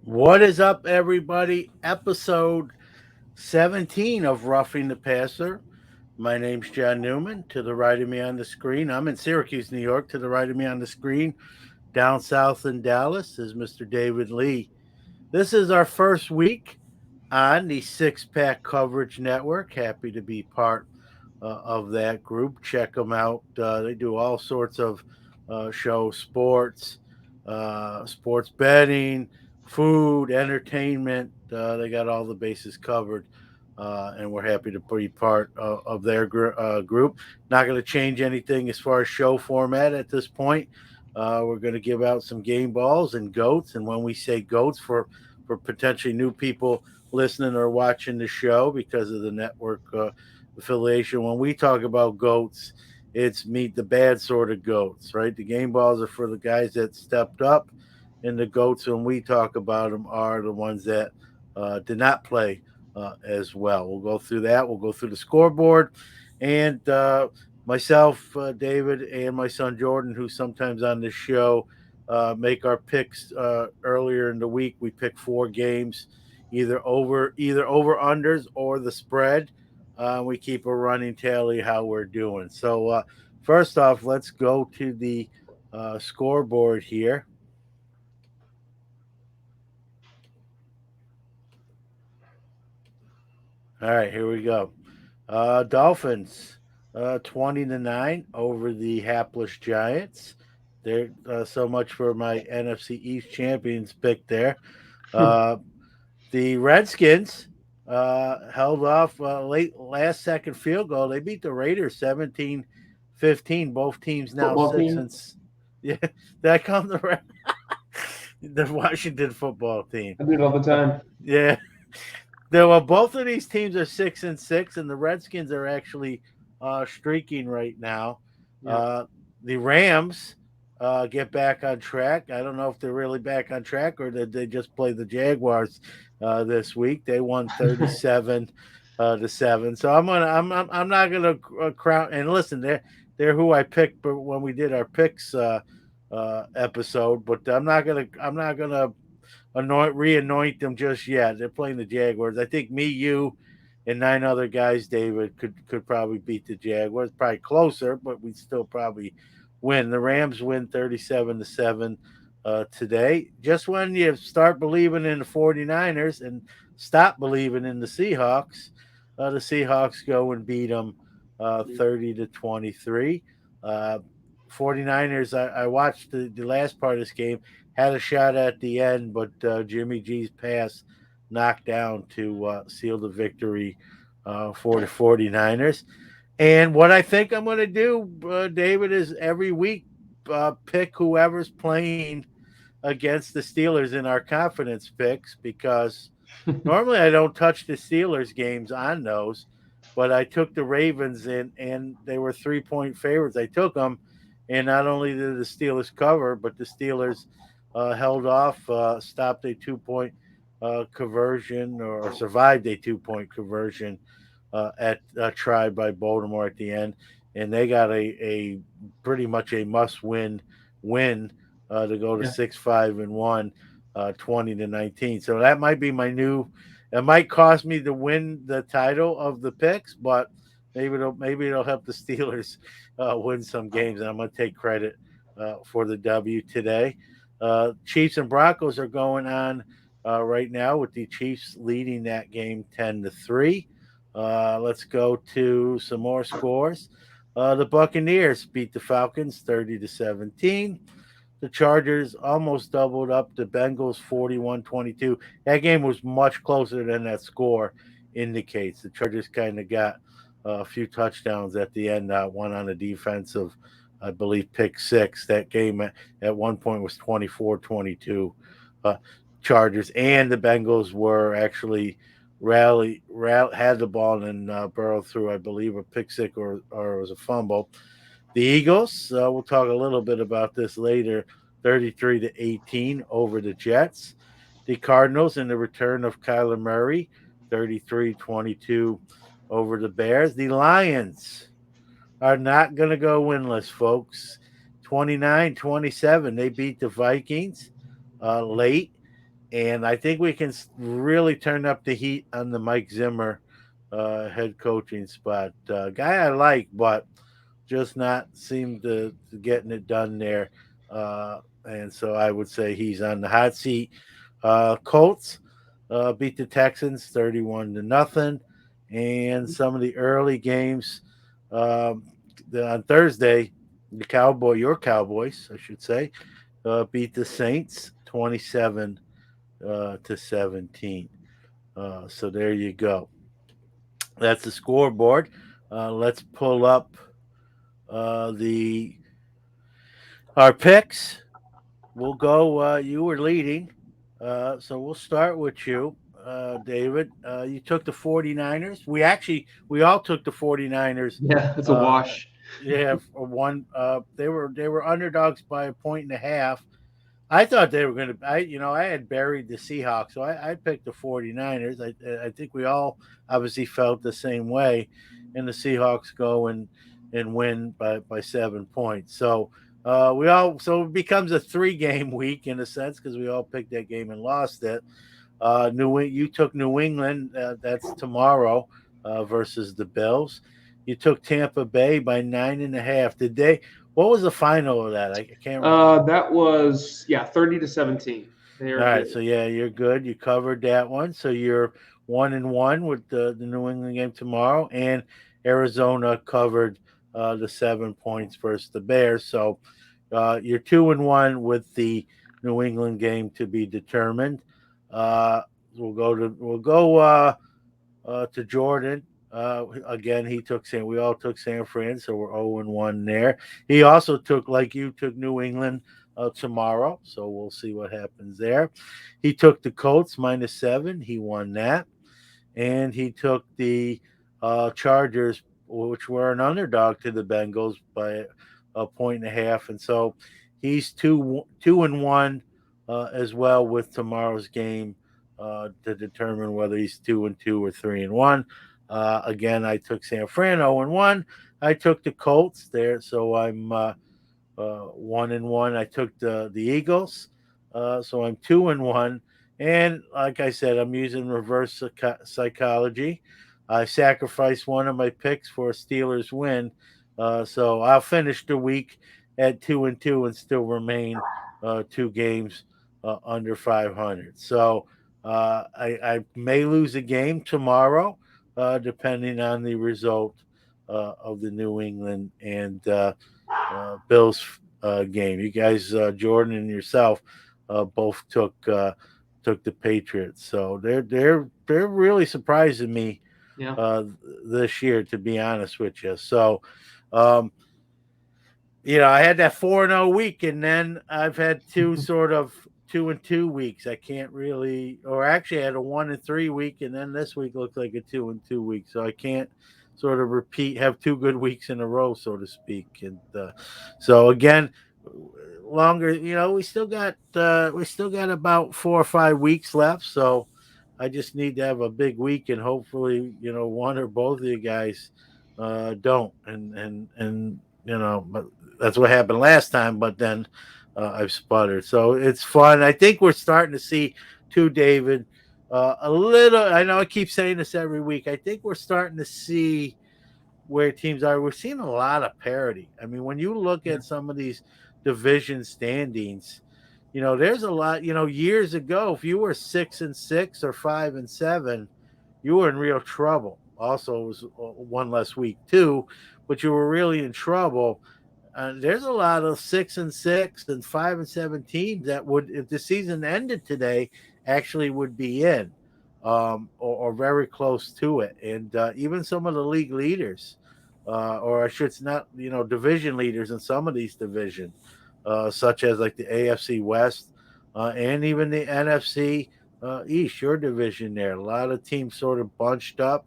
What is up, everybody? Episode 17 of Roughing the Passer. My name's John Newman. To the right of me on the screen, I'm in Syracuse, New York. To the right of me on the screen, down south in Dallas, is Mr. David Lee. This is our first week on the Six Pack Coverage Network. Happy to be part of that group. Check them out. They do all sorts of shows, sports betting, food, entertainment. They got all the bases covered, and we're happy to be part of their group. Not going to change anything as far as show format at this point. We're going to give out some game balls and goats. And when we say goats, for potentially new people listening or watching the show because of the network affiliation, when we talk about goats, it's meet the bad sort of goats, right? The game balls are for the guys that stepped up, and the goats, when we talk about them, are the ones that did not play as well. We'll go through that. We'll go through the scoreboard, and myself, David, and my son Jordan, who's sometimes on this show, make our picks earlier in the week. We pick 4 games, either over unders or the spread. We keep a running tally how we're doing. So first off, let's go to the scoreboard here. All right, here we go. Dolphins 20-9 over the hapless Giants. They're so much for my NFC East champions pick there. The Redskins held off late last second field goal. They beat the Raiders 17-15. Both teams now Football 6 team? and yeah. That come the Washington football team. I do it all the time. Yeah. Well, both of these teams are 6-6, and the Redskins are actually streaking right now. Yeah. The Rams get back on track. I don't know if they're really back on track or did they just play the Jaguars this week. They won 37 to 7. So I'm not gonna crown. And listen, they're who I picked, but when we did our picks episode, but I'm not gonna re-anoint them just yet. They're playing the Jaguars. I think me, you, and 9 other guys, David, could probably beat the Jaguars. Probably closer, but we'd still probably win. The Rams win 37 to 7 today. Just when you start believing in the 49ers and stop believing in the Seahawks go and beat them 30 to 23. 49ers, I watched the last part of this game, had a shot at the end, but Jimmy G's pass knocked down to seal the victory for the 49ers. And what I think I'm going to do, David, is every week pick whoever's playing against the Steelers in our confidence picks, because normally I don't touch the Steelers games on those, but I took the Ravens and they were 3-point favorites. I took them, and not only did the Steelers cover, but the Steelers held off, stopped a 2-point conversion, or survived a 2-point conversion at tried by Baltimore at the end, and they got a pretty much a must-win to go to 6-5-1, 20-19. So that might be my new. It might cost me to win the title of the picks, but maybe it'll help the Steelers win some games, and I'm going to take credit for the W today. Chiefs and Broncos are going on right now, with the Chiefs leading that game 10-3. Let's go to some more scores. The Buccaneers beat the Falcons 30-17. The Chargers almost doubled up the Bengals 41-22. That game was much closer than that score indicates. The Chargers kind of got a few touchdowns at the end, one on a defensive I believe, pick six. That game at one point was 24-22 Chargers, and the Bengals were actually had the ball and Burrow threw, I believe, a pick six or it was a fumble. The Eagles, we'll talk a little bit about this later, 33-18 over the Jets. The Cardinals in the return of Kyler Murray, 33-22 over the Bears. The Lions are not going to go winless, folks. 29-27. They beat the Vikings late. And I think we can really turn up the heat on the Mike Zimmer head coaching spot. Guy I like, but just not seem to getting it done there. And so I would say he's on the hot seat. Colts beat the Texans 31-0. And some of the early games um, on Thursday, your Cowboys, I should say, beat the Saints 27-17. So there you go. That's the scoreboard. Let's pull up the our picks. We'll go. You were leading, so we'll start with you, David. You took the 49ers. We all took the 49ers. Yeah, it's a Uh, wash. yeah, for one. They were underdogs by a point and a half. I thought they were going to. I had buried the Seahawks, so I picked the 49ers. I think we all obviously felt the same way, and the Seahawks go and win by 7 points. So it becomes a 3 game week in a sense because we all picked that game and lost it. You took New England. That's tomorrow versus the Bills. You took Tampa Bay by 9.5. Did they? What was the final of that? I can't remember. That was 30-17. All They're right, good. so yeah, you're good. You covered that one. So you're 1-1 with the New England game tomorrow, and Arizona covered the 7 points versus the Bears. So you're 2-1 with the New England game to be determined. Uh, we'll go to Jordan. Again, he took we all took San Fran, so we're 0-1 there. He also like you, took New England tomorrow, so we'll see what happens there. He took the Colts -7. He won that, and he took the Chargers, which were an underdog to the Bengals by a point and a half, and so he's 2-1 as well with tomorrow's game to determine whether he's 2-2 or 3-1. Again, I took San Fran 0-1. I took the Colts there, so I'm 1-1. I took the Eagles, so I'm 2-1. And like I said, I'm using reverse psychology. I sacrificed one of my picks for a Steelers win, so I'll finish the week at 2-2 and still remain 2 games under 500. So I may lose a game tomorrow, depending on the result of the New England and Bills game. You guys, Jordan and yourself, both took the Patriots, so they're really surprising me Yeah. uh, this year, to be honest with you. So, um, I had that 4-0 week, and then I've had two sort of 2-2 weeks. I can't really, or actually, I had a 1-3 week, and then this week looks like a 2-2 week. So I can't sort of have 2 good weeks in a row, so to speak. And so again, longer. We still got about 4 or 5 weeks left. So I just need to have a big week, and hopefully, one or both of you guys don't. But that's what happened last time. But then I've sputtered. So it's fun. I think we're starting to see too, David. A little. I know I keep saying this every week. I think we're starting to see where teams are. We're seeing a lot of parity. I mean, when you look Yeah. at some of these division standings, there's a lot. Years ago, if you were 6-6 or 5-7, you were in real trouble. Also, it was one less week too, but you were really in trouble. There's a lot of 6-6 and 5-7 teams that would, if the season ended today, actually would be in, or very close to it. And even some of the league leaders or I should not, division leaders in some of these divisions, such as like the AFC West and even the NFC East, your division there. A lot of teams sort of bunched up,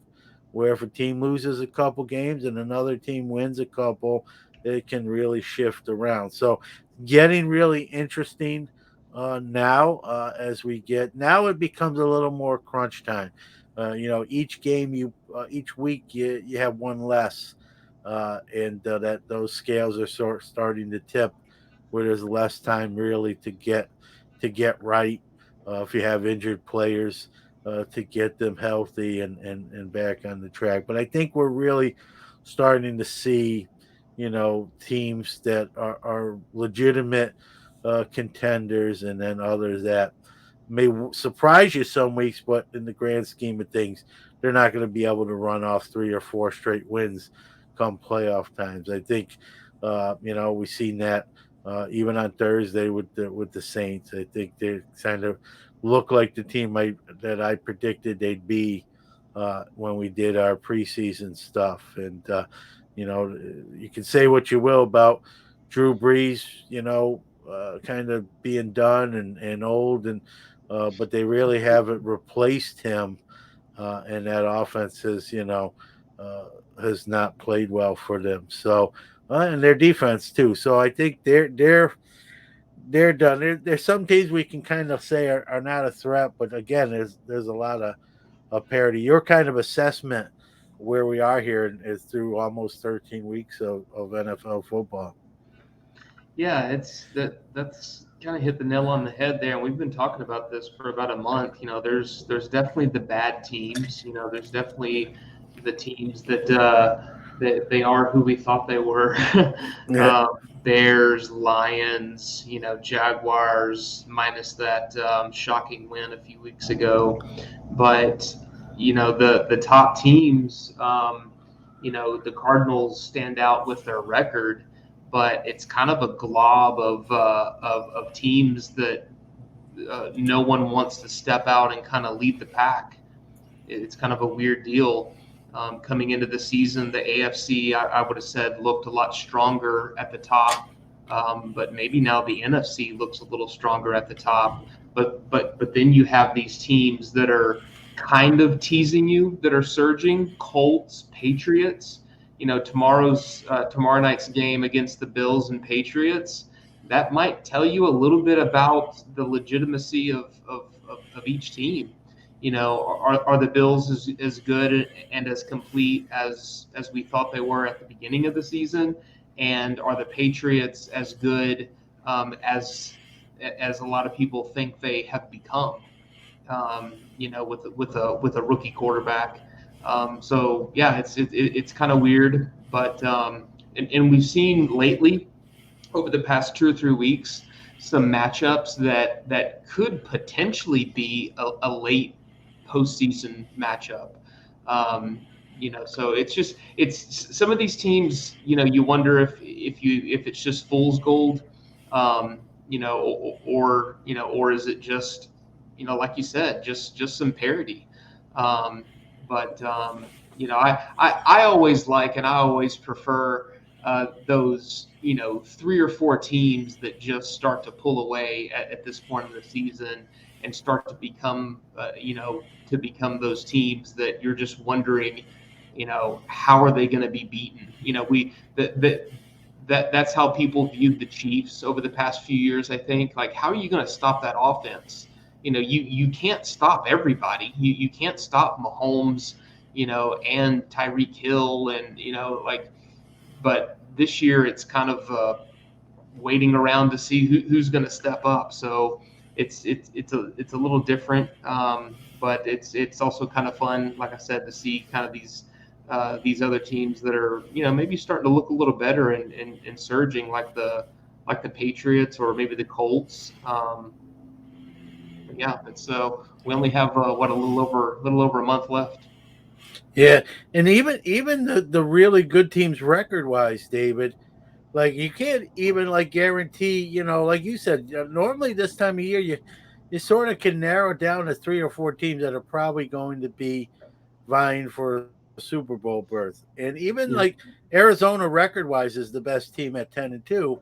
where if a team loses a couple games and another team wins a couple, it can really shift around. So, getting really interesting now as we get now, it becomes a little more crunch time. Each game each week you have one less, and that those scales are starting to tip, where there's less time really to get right. If you have injured players, to get them healthy and back on the track. But I think we're really starting to see, teams that are legitimate contenders, and then others that may surprise you some weeks, but in the grand scheme of things, they're not going to be able to run off 3 or 4 straight wins come playoff times. I think, we've seen that even on Thursday with the Saints. I think they kind of look like the team that I predicted they'd be when we did our preseason stuff. And you can say what you will about Drew Brees, kind of being done and old, and but they really haven't replaced him, and that offense uh, has not played well for them. So, and their defense too. So I think they're done. There's some teams we can kind of say are not a threat, but again, there's a lot of parity. Your kind of assessment where we are here is through almost 13 weeks of NFL football. Yeah, that's kind of hit the nail on the head there. And we've been talking about this for about a month. There's definitely the bad teams. There's definitely the teams that they are who we thought they were. Yeah. uh, Bears, Lions, Jaguars, minus that shocking win a few weeks ago. But the top teams, the Cardinals stand out with their record, but it's kind of a glob of teams that no one wants to step out and kind of lead the pack. It's kind of a weird deal. Coming into the season, the AFC, I would have said, looked a lot stronger at the top, but maybe now the NFC looks a little stronger at the top. But then you have these teams that are kind of teasing you, that are surging. Colts, Patriots. Tomorrow night's game against the Bills and Patriots, that might tell you a little bit about the legitimacy of each team. Are the Bills as good and as complete as we thought they were at the beginning of the season? And are the Patriots as good as a lot of people think they have become? With a rookie quarterback. So yeah, it's kind of weird, but and we've seen lately over the past 2 or 3 weeks some matchups that could potentially be a late postseason matchup. So it's some of these teams. You wonder if it's just fool's gold, or is it just like you said, just some parity. But I always like and I always prefer those 3 or 4 teams that just start to pull away at this point of the season and start to become those teams that you're just wondering, how are they going to be beaten? That's how people viewed the Chiefs over the past few years. I think, like, how are you going to stop that offense? You can't stop everybody. You can't stop Mahomes, and Tyreek Hill, and But this year it's kind of waiting around to see who's going to step up. So it's a little different, but it's also kind of fun, like I said, to see kind of these other teams that are maybe starting to look a little better and surging, like the Patriots or maybe the Colts. Yeah, it's we only have a little over a month left. Yeah, and even the really good teams record wise, David, like you can't even like guarantee, like you said, normally this time of year you sort of can narrow down to 3 or 4 teams that are probably going to be vying for a Super Bowl berth. And even Yeah. like Arizona record wise is the best team at 10-2.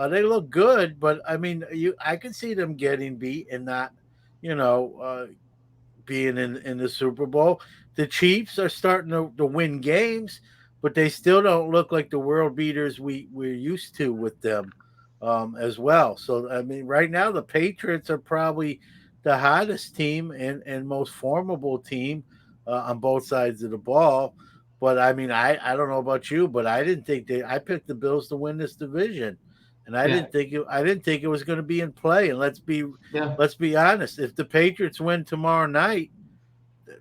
They look good, but I mean, I can see them getting beat and not, you know, being in the Super Bowl. The Chiefs are starting to win games, but they still don't look like the world beaters we're used to with them as well. So I mean, right now the Patriots are probably the hottest team and most formidable team on both sides of the ball. But I mean, I don't know about you, but I didn't think I picked the Bills to win this division, and Yeah. I didn't think it was going to be in play. And Yeah. let's be honest. If the Patriots win tomorrow night,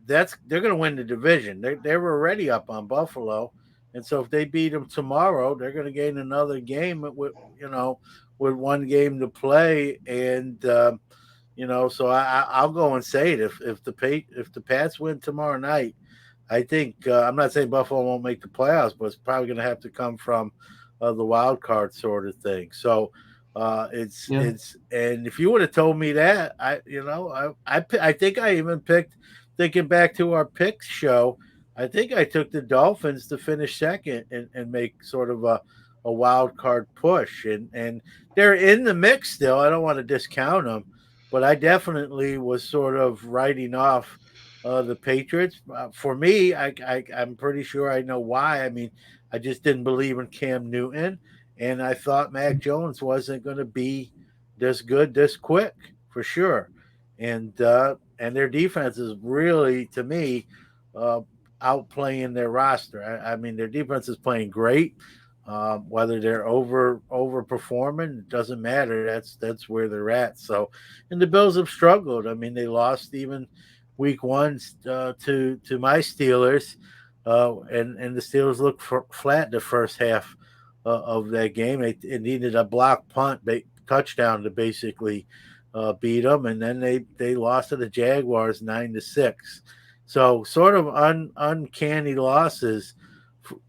they're going to win the division. They were already up on Buffalo, and so if they beat them tomorrow, they're going to gain another game with one game to play. And so I'll go and say it. If the Pats win tomorrow night, I think I'm not saying Buffalo won't make the playoffs, but it's probably going to have to come from the wild card sort of thing. So Yeah. it's and if you would have told me that, I think I even picked, thinking back to our picks show. I think I took the Dolphins to finish second and make sort of a wild card push, and they're in the mix still. I don't want to discount them, but I definitely was sort of writing off the Patriots. For me, I'm pretty sure I know why. I mean, I just didn't believe in Cam Newton, and I thought Mac Jones wasn't going to be this good this quick for sure. And their defense is really, to me, uh, outplaying their roster. I mean, their defense is playing great. Whether they're overperforming, it doesn't matter. That's where they're at. So, and the Bills have struggled. I mean, they lost even week one to my Steelers, and the Steelers looked flat the first half of that game. It needed a block punt touchdown to basically beat them, and then they lost to the Jaguars 9-6. So sort of uncanny losses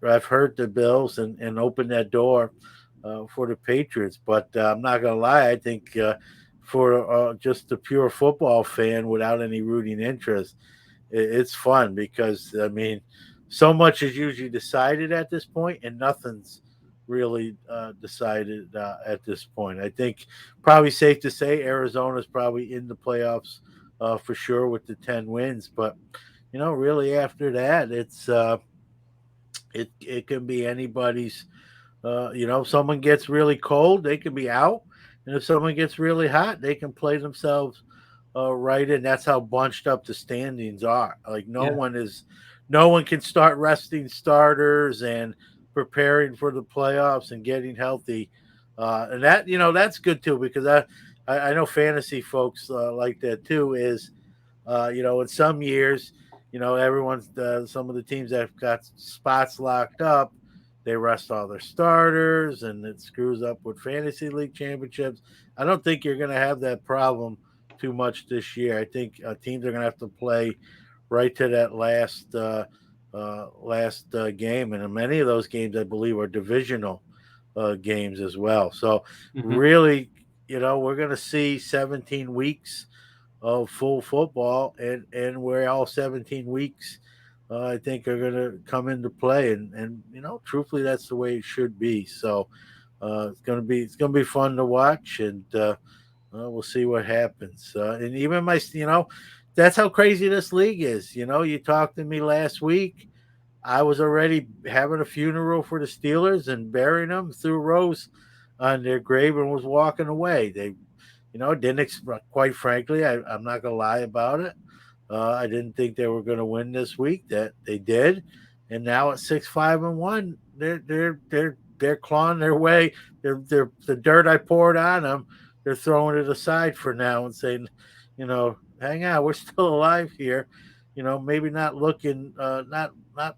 have hurt the Bills and opened that door for the Patriots. But I'm not gonna lie, I think for just a pure football fan without any rooting interest, it's fun because I mean, so much is usually decided at this point, and nothing's really decided at this point. I think probably safe to say Arizona's probably in the playoffs for sure with the 10 wins, but really after that, it can be anybody's. Someone gets really cold, they can be out, and if someone gets really hot, they can play themselves right in. That's how bunched up the standings are. Like Yeah. no one can start resting starters and preparing for the playoffs and getting healthy, and that's good too because I know fantasy folks like that too. Is in some years, everyone's some of the teams that have got spots locked up, they rest all their starters, and it screws up with fantasy league championships. I don't think you're going to have that problem too much this year. I think teams are going to have to play right to that last game, and many of those games, I believe, are divisional games as well. So Hmm. really, we're going to see 17 weeks of full football, and where all 17 weeks I think are going to come into play, and truthfully, that's the way it should be. So it's gonna be fun to watch, and we'll see what happens. And even that's how crazy this league is. You talked to me last week. I was already having a funeral for the Steelers and burying them, threw rose on their grave, and was walking away. They didn't quite frankly. I'm not gonna lie about it. I didn't think they were going to win this week. That they did, and now at 6-5-1, they're clawing their way. They're the dirt I poured on them. They're throwing it aside for now and saying, hang on, we're still alive here. Maybe not looking not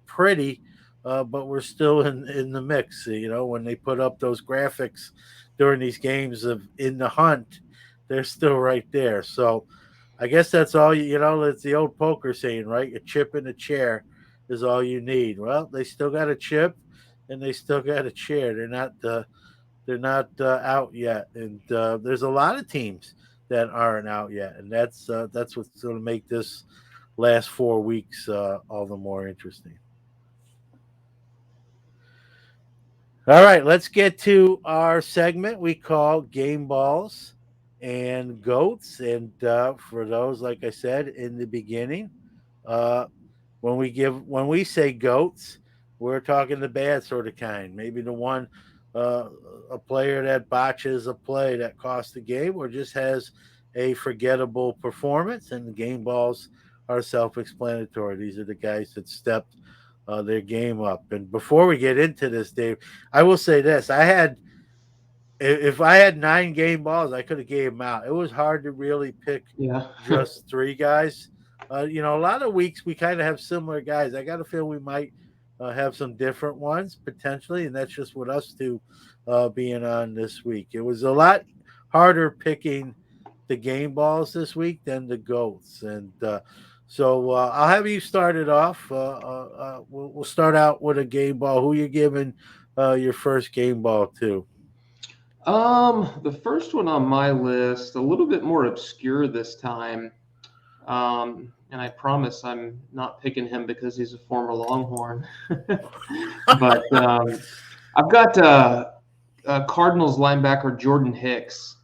pretty, but we're still in the mix. When they put up those graphics during these games of in the hunt, they're still right there. So I guess that's all it's the old poker saying, right? A chip in a chair is all you need. Well, they still got a chip and they still got a chair. They're not out yet, and there's a lot of teams that aren't out yet, and that's what's going to make this last 4 weeks all the more interesting. All right, let's get to our segment we call Game Balls and Goats. And for those, like I said in the beginning, uh, when we say goats, we're talking the bad sort of kind. Maybe the one, uh, a player that botches a play that costs the game, or just has a forgettable performance. And the game balls are self-explanatory. These are the guys that stepped their game up. And before we get into this, Dave, I will say this: if I had 9 game balls, I could have gave them out. It was hard to really pick Yeah. just 3 guys. A lot of weeks we kind of have similar guys. I got to feel we might have some different ones potentially, and that's just with us two being on this week. It was a lot harder picking the game balls this week than the goats, and so I'll have you started off. We'll start out with a game ball. Who you giving your first game ball to? The first one on my list, a little bit more obscure this time. And I promise I'm not picking him because he's a former Longhorn. But I've got Cardinals linebacker Jordan Hicks.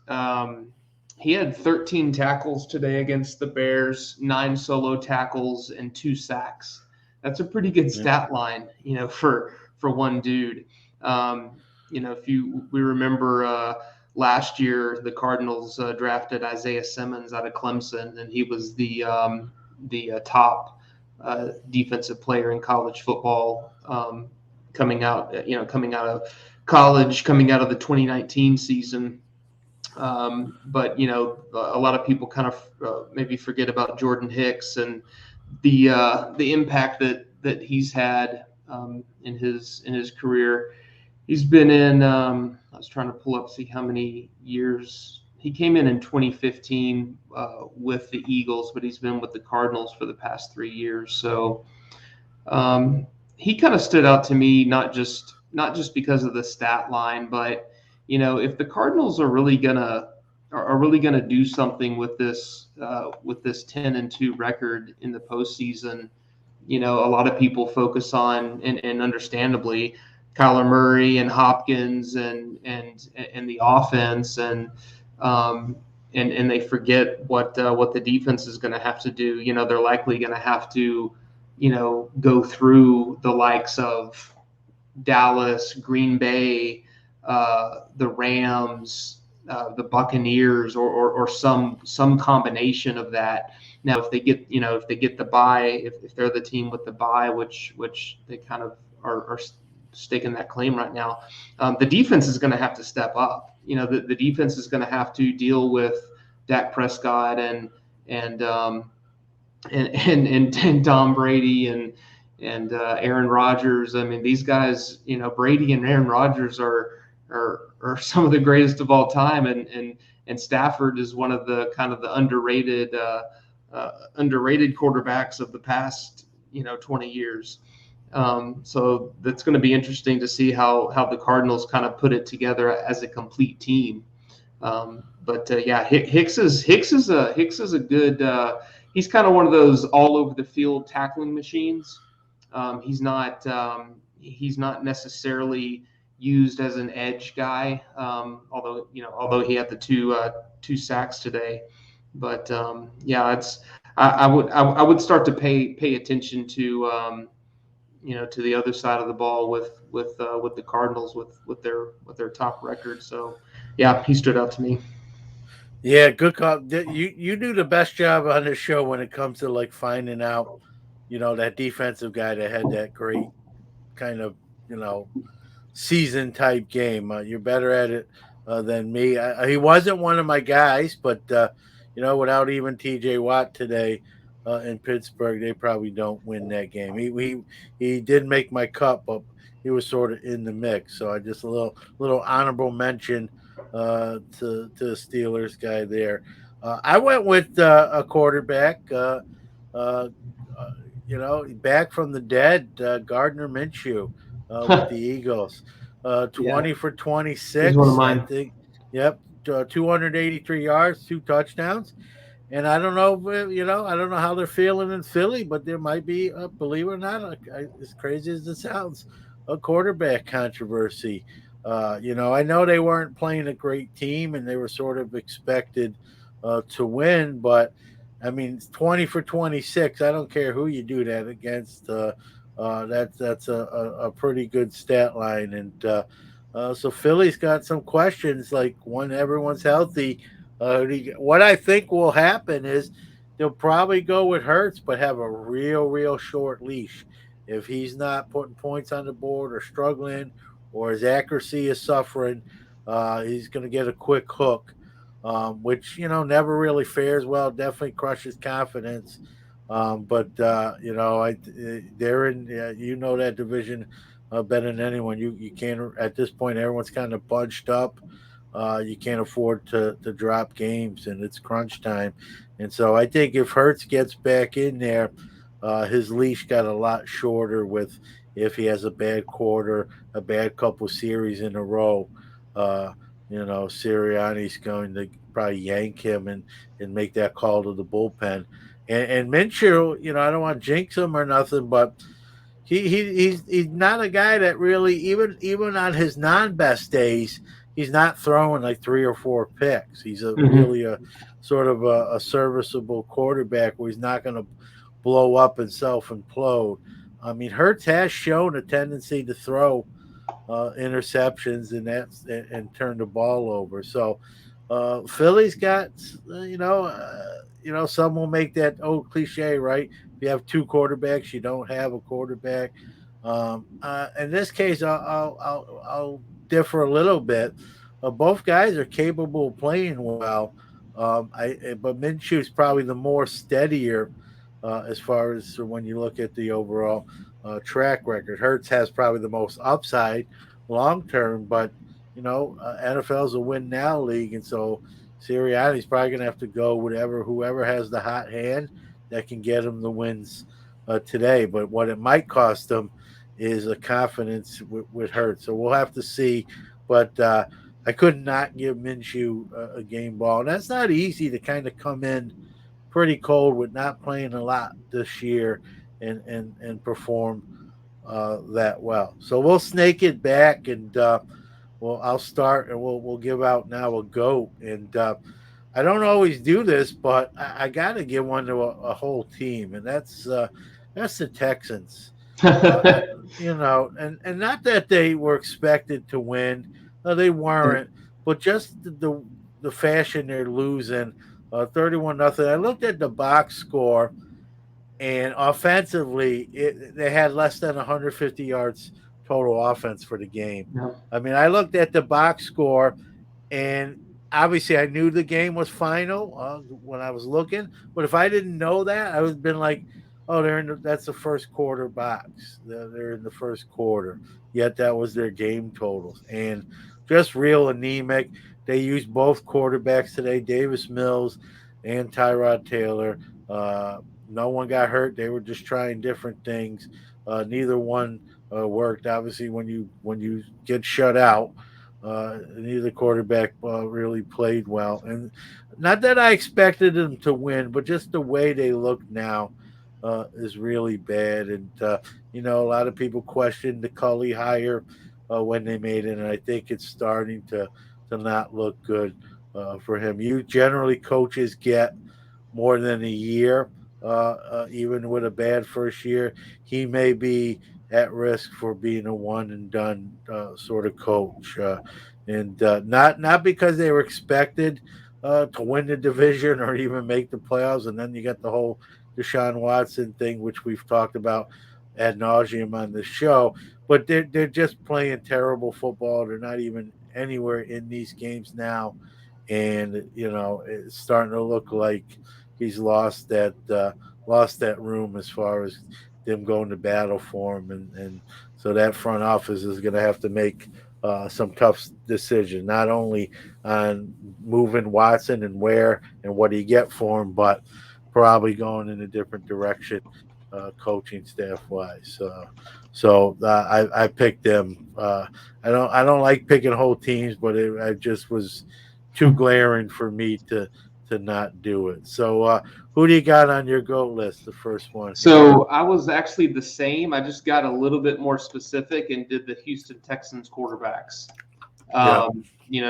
He had 13 tackles today against the Bears, 9 solo tackles, and 2 sacks. That's a pretty good stat line, for one dude. If we remember last year, the Cardinals drafted Isaiah Simmons out of Clemson, and he was the top defensive player in college football coming out of college, coming out of the 2019 season. But a lot of people kind of maybe forget about Jordan Hicks and the impact that he's had in his career. He's been in. I was trying to pull up, see how many years he came in 2015 with the Eagles, but he's been with the Cardinals for the past 3 years. So he kind of stood out to me, not just because of the stat line, but if the Cardinals are really gonna do something with this 10-2 record in the postseason, a lot of people focus on, and understandably, Kyler Murray and Hopkins and the offense, and they forget what the defense is going to have to do. They're likely going to have to go through the likes of Dallas, Green Bay, the Rams, the Buccaneers, or some combination of that. Now, if they get the bye, if they're the team with the bye, which they kind of are staking that claim right now, the defense is going to have to step up. The defense is going to have to deal with Dak Prescott and Tom Brady and Aaron Rodgers. I mean, these guys, Brady and Aaron Rodgers are some of the greatest of all time, and Stafford is one of the kind of the underrated quarterbacks of the past 20 years. So that's going to be interesting to see how the Cardinals kind of put it together as a complete team. Yeah, Hicks is a good. He's kind of one of those all over the field tackling machines. He's not necessarily used as an edge guy, although he had the two sacks today. But yeah, I would start to pay attention to to the other side of the ball with the Cardinals with their top record. So yeah, he stood out to me. Yeah, good call. You do the best job on this show when it comes to like finding out, that defensive guy that had that great kind of, season type game. You're better at it than me. He wasn't one of my guys, but without even T.J. Watt today in Pittsburgh, they probably don't win that game. He did make my cut, but he was sort of in the mix. So I just a little honorable mention to the Steelers guy there. I went with a quarterback. Uh, back from the dead, Gardner Minshew with the Eagles. 20 Yeah, for he's one of 26, I mine. think. Yep, 283 yards, 2 touchdowns. And I don't know, I don't know how they're feeling in Philly, but there might be, believe it or not, as crazy as it sounds, a quarterback controversy. I know they weren't playing a great team and they were sort of expected to win, but I mean, 20 for 26. I don't care who you do that against. That's a pretty good stat line, and so Philly's got some questions. Like when everyone's healthy, what I think will happen is they'll probably go with Hurts, but have a real short leash. If he's not putting points on the board or struggling, or his accuracy is suffering, he's going to get a quick hook, which never really fares well. Definitely crushes confidence. But they're in. That division better than anyone. You can't at this point. Everyone's kind of bunched up. You can't afford to drop games, and it's crunch time. And so I think if Hertz gets back in there, his leash got a lot shorter with if he has a bad quarter, a bad couple series in a row. Uh, Sirianni's going to probably yank him and make that call to the bullpen. And Minshew, I don't want to jinx him or nothing, but he's not a guy that really even on his non-best days he's not throwing like 3 or 4 picks. He's Mm-hmm. really a sort of a serviceable quarterback where he's not going to blow up and self implode. I mean, Hertz has shown a tendency to throw interceptions and turn the ball over. So Philly's got some will make that old cliche, right? If you have two quarterbacks, you don't have a quarterback. In this case, I'll differ a little bit. Both guys are capable of playing well. But Minshew's probably the more steadier as far as when you look at the overall track record. Hertz has probably the most upside long term, but NFL's a win now league, and so Sirianni's probably going to have to go whoever has the hot hand that can get him the wins today. But what it might cost them is a confidence with Hertz. So we'll have to see. But I could not give Minshew a game ball, and that's not easy to kind of come in pretty cold with not playing a lot this year and perform that well. So we'll snake it back, and I'll start, and we'll give out now a goat. And I don't always do this, but I got to give one to a whole team, and that's the Texans. Uh, and not that they were expected to win, no, they weren't, but just the fashion they're losing, 31-0. I looked at the box score, and offensively, they had less than 150 yards total offense for the game. Yeah. I mean, I looked at the box score, and obviously I knew the game was final when I was looking. But if I didn't know that, I would have been like, "Oh, that's the first quarter box. They're in the first quarter." Yet that was their game totals, and just real anemic. They used both quarterbacks today, Davis Mills and Tyrod Taylor. No one got hurt. They were just trying different things. Neither one worked. Obviously, when you get shut out, neither quarterback really played well. And not that I expected them to win, but just the way they look now is really bad. And a lot of people questioned the Cully hire when they made it, and I think it's starting to not look good for him. You generally coaches get more than a year, even with a bad first year. He may be at risk for being a one and done sort of coach, and not because they were expected to win the division or even make the playoffs. And then you got the whole Desean Watson thing, which we've talked about ad nauseum on the show. But they're just playing terrible football. They're not even anywhere in these games now, and it's starting to look like he's lost that room as far as them going to battle for him, and so that front office is going to have to make some tough decisions, not only on moving Watson and where and what do you get for him, but probably going in a different direction, coaching staff wise. I picked them. I don't like picking whole teams, but I just was too glaring for me to to not do it. So, who do you got on your GOAT list? The first one here. So I was actually the same. I just got a little bit more specific and did the Houston Texans quarterbacks. Yeah.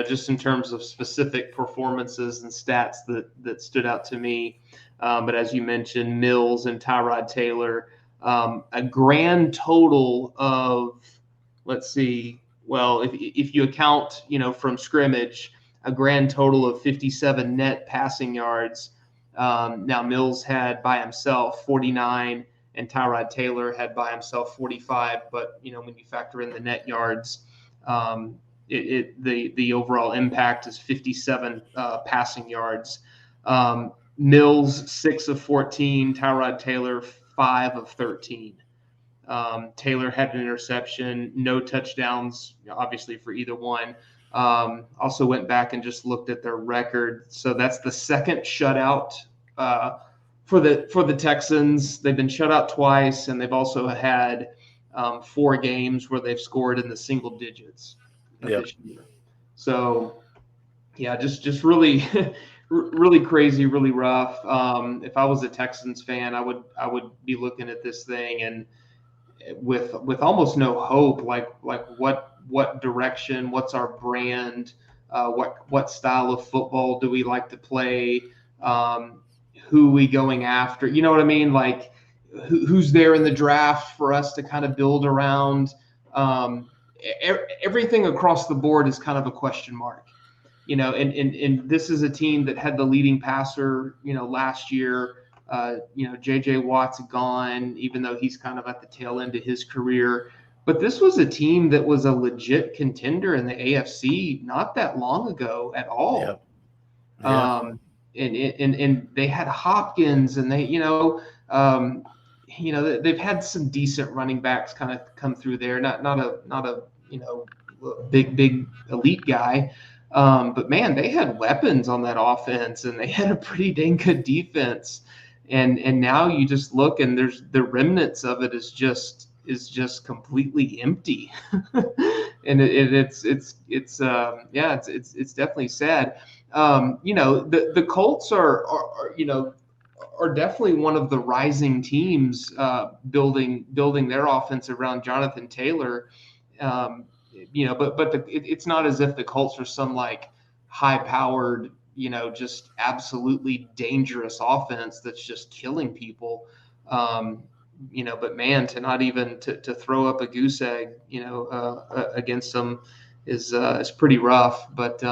Just in terms of specific performances and stats that stood out to me. But as you mentioned, Mills and Tyrod Taylor, a grand total of, let's see, well, if you account, from scrimmage, a grand total of 57 net passing yards. Now Mills had by himself 49, and Tyrod Taylor had by himself 45. But when you factor in the net yards, the overall impact is 57 passing yards. Mills 6 of 14, Tyrod Taylor 5 of 13. Taylor had an interception, no touchdowns, obviously for either one. Also went back and just looked at their record. So that's the second shutout for the Texans. They've been shut out twice, and they've also had 4 games where they've scored in the single digits this year. So, yeah, just really, really crazy, really rough. If I was a Texans fan, I would be looking at this thing and with almost no hope, like what direction, what's our brand, what style of football do we like to play, who are we going after, you know what I mean? Like who's there in the draft for us to kind of build around. Everything across the board is kind of a question mark, and this is a team that had the leading passer, last year. J.J. Watt's gone, even though he's kind of at the tail end of his career. But this was a team that was a legit contender in the AFC not that long ago at all. Yeah. And they had Hopkins, and they've had some decent running backs kind of come through there. Not a big elite guy. But man, they had weapons on that offense, and they had a pretty dang good defense. And now you just look, and there's the remnants of it is just completely empty, and it's definitely sad. The Colts are definitely one of the rising teams, building their offense around Jonathan Taylor. But it's not as if the Colts are some like high-powered, just absolutely dangerous offense that's just killing people. But man, to not even to throw up a goose egg, against them is pretty rough. But